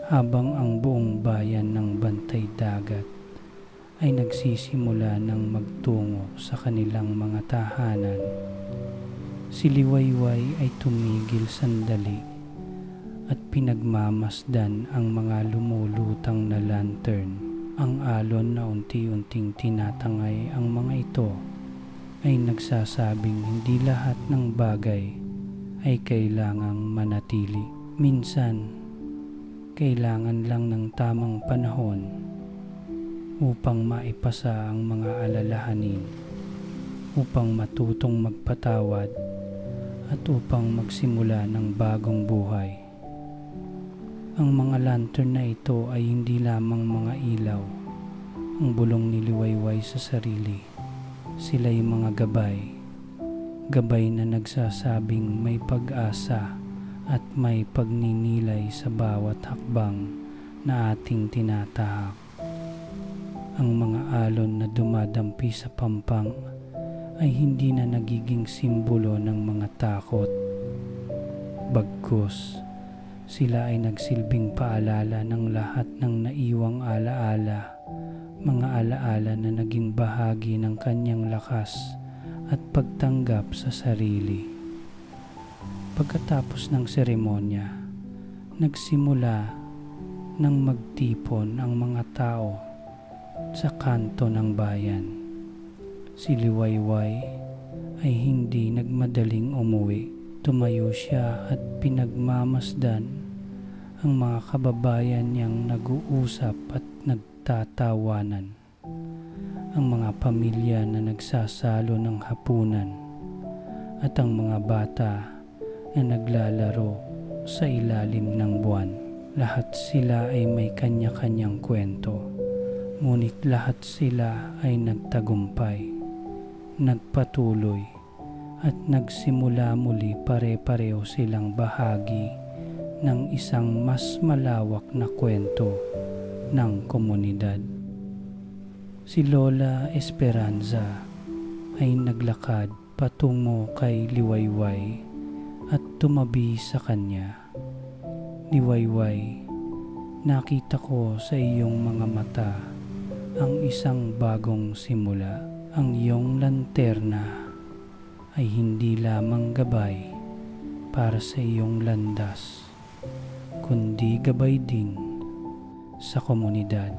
Speaker 1: Habang ang buong bayan ng Bantay Dagat ay nagsisimula ng magtungo sa kanilang mga tahanan, si Liwayway ay tumigil sandali at pinagmamasdan ang mga lumulutang na lantern. Ang alon na unti-unting tinatangay ang mga ito ay nagsasabing hindi lahat ng bagay ay kailangang manatili. Minsan, kailangan lang ng tamang panahon upang maipasa ang mga alalahanin, upang matutong magpatawad at upang magsimula ng bagong buhay. Ang mga lantern na ito ay hindi lamang mga ilaw, ang bulong ni Liwayway sa sarili. Sila'y mga gabay na nagsasabing may pag-asa at may pagninilay sa bawat hakbang na ating tinatahak. Ang mga alon na dumadampi sa pampang ay hindi na nagiging simbolo ng mga takot. Bagkus, sila ay nagsilbing paalala ng lahat ng naiwang alaala, mga alaala na naging bahagi ng kanyang lakas at pagtanggap sa sarili. Pagkatapos ng seremonya, nagsimula ng magtipon ang mga tao sa kanto ng bayan. Si Liwayway ay hindi nagmadaling umuwi. Tumayo siya at pinagmamasdan ang mga kababayan niyang nag-uusap at nagtatawanan. Ang mga pamilya na nagsasalo ng hapunan at ang mga bata na naglalaro sa ilalim ng buwan. Lahat sila ay may kanya-kanyang kwento. Ngunit lahat sila ay nagtagumpay, nagpatuloy, at nagsimula muli. Pare-pareho silang bahagi ng isang mas malawak na kwento ng komunidad. Si Lola Esperanza ay naglakad patungo kay Liwayway at tumabi sa kanya. Liwayway, nakita ko sa iyong mga mata ang isang bagong simula. Ang iyong lanterna ay hindi lamang gabay para sa iyong landas, kundi gabay din sa komunidad.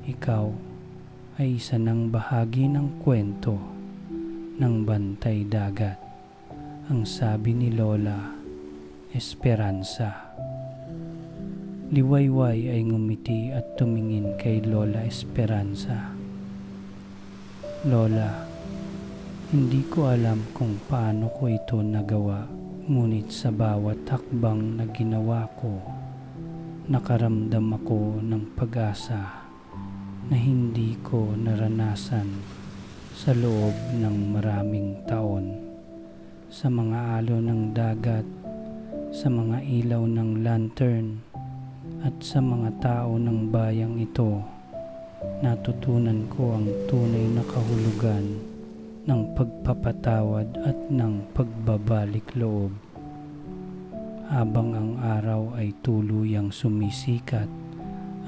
Speaker 1: Ikaw ay isa ng bahagi ng kwento ng Bantay Dagat, ang sabi ni Lola Esperanza. Liwayway ay ngumiti at tumingin kay Lola Esperanza. Lola, hindi ko alam kung paano ko ito nagawa, ngunit sa bawat hakbang na ginawa ko, nakaramdam ako ng pag-asa na hindi ko naranasan sa loob ng maraming taon. Sa mga alon ng dagat, sa mga ilaw ng lantern, at sa mga tao ng bayang ito, natutunan ko ang tunay na kahulugan ng pagpapatawad at ng pagbabalik loob. habang ang araw ay tuluyang sumisikat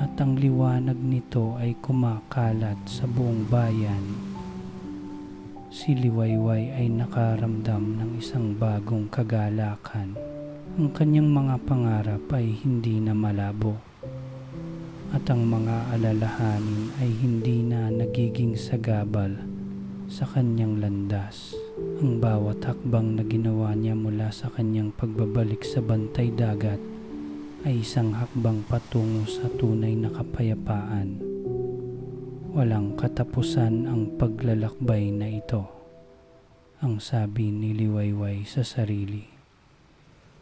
Speaker 1: at ang liwanag nito ay kumakalat sa buong bayan. Si Liwayway ay nakaramdam ng isang bagong kagalakan. Ang kanyang mga pangarap ay hindi na malabo at ang mga alalahanin ay hindi na nagiging sagabal sa kanyang landas. Ang bawat hakbang na ginawa niya mula sa kanyang pagbabalik sa bantay dagat ay isang hakbang patungo sa tunay na kapayapaan. Walang katapusan ang paglalakbay na ito, ang sabi ni Liwayway sa sarili.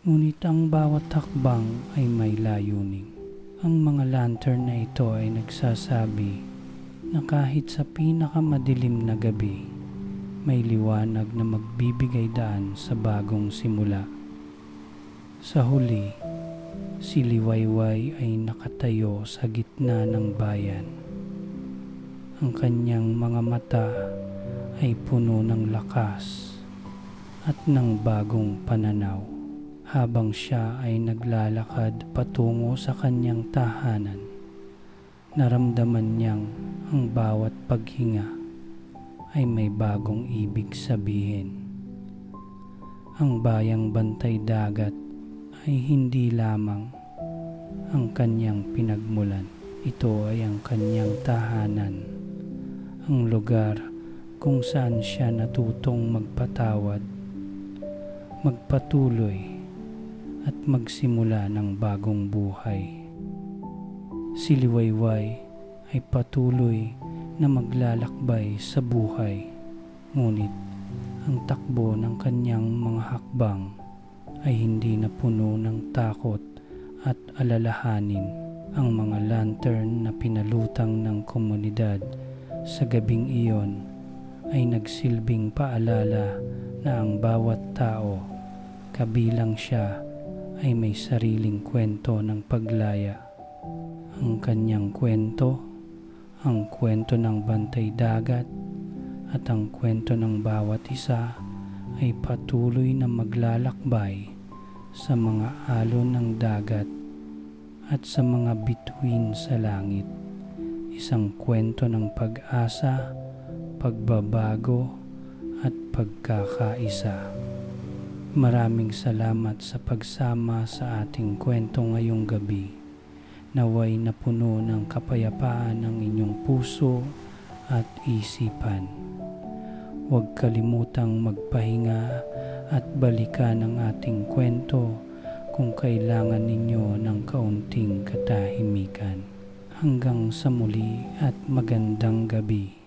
Speaker 1: Ngunit ang bawat hakbang ay may layunin. Ang mga lantern na ito ay nagsasabi na kahit sa pinakamadilim na gabi, may liwanag na magbibigay daan sa bagong simula. Sa huli, si Liwayway ay nakatayo sa gitna ng bayan. Ang kanyang mga mata ay puno ng lakas at ng bagong pananaw. Habang siya ay naglalakad patungo sa kanyang tahanan, naramdaman niyang ang bawat paghinga ay may bagong ibig sabihin. Ang bayang bantay dagat ay hindi lamang ang kanyang pinagmulan. Ito ay ang kanyang tahanan, ang lugar kung saan siya natutong magpatawad, magpatuloy at magsimula ng bagong buhay. Si Liwayway ay patuloy na maglalakbay sa buhay, ngunit ang takbo ng kanyang mga hakbang ay hindi na puno ng takot at alalahanin. Ang mga lantern na pinalutang ng komunidad sa gabing iyon ay nagsilbing paalala na ang bawat tao, kabilang siya, ay may sariling kwento ng paglaya. Ang kanyang kwento, ang kwento ng bantay dagat, at ang kwento ng bawat isa ay patuloy na maglalakbay sa mga alon ng dagat at sa mga bituin sa langit. Isang kwento ng pag-asa, pagbabago at pagkakaisa. Maraming salamat sa pagsama sa ating kwento ngayong gabi. Naway napuno ng kapayapaan ang inyong puso at isipan. Huwag kalimutang magpahinga at balikan ang ating kwento kung kailangan ninyo ng kaunting katahimikan. Hanggang sa muli at magandang gabi.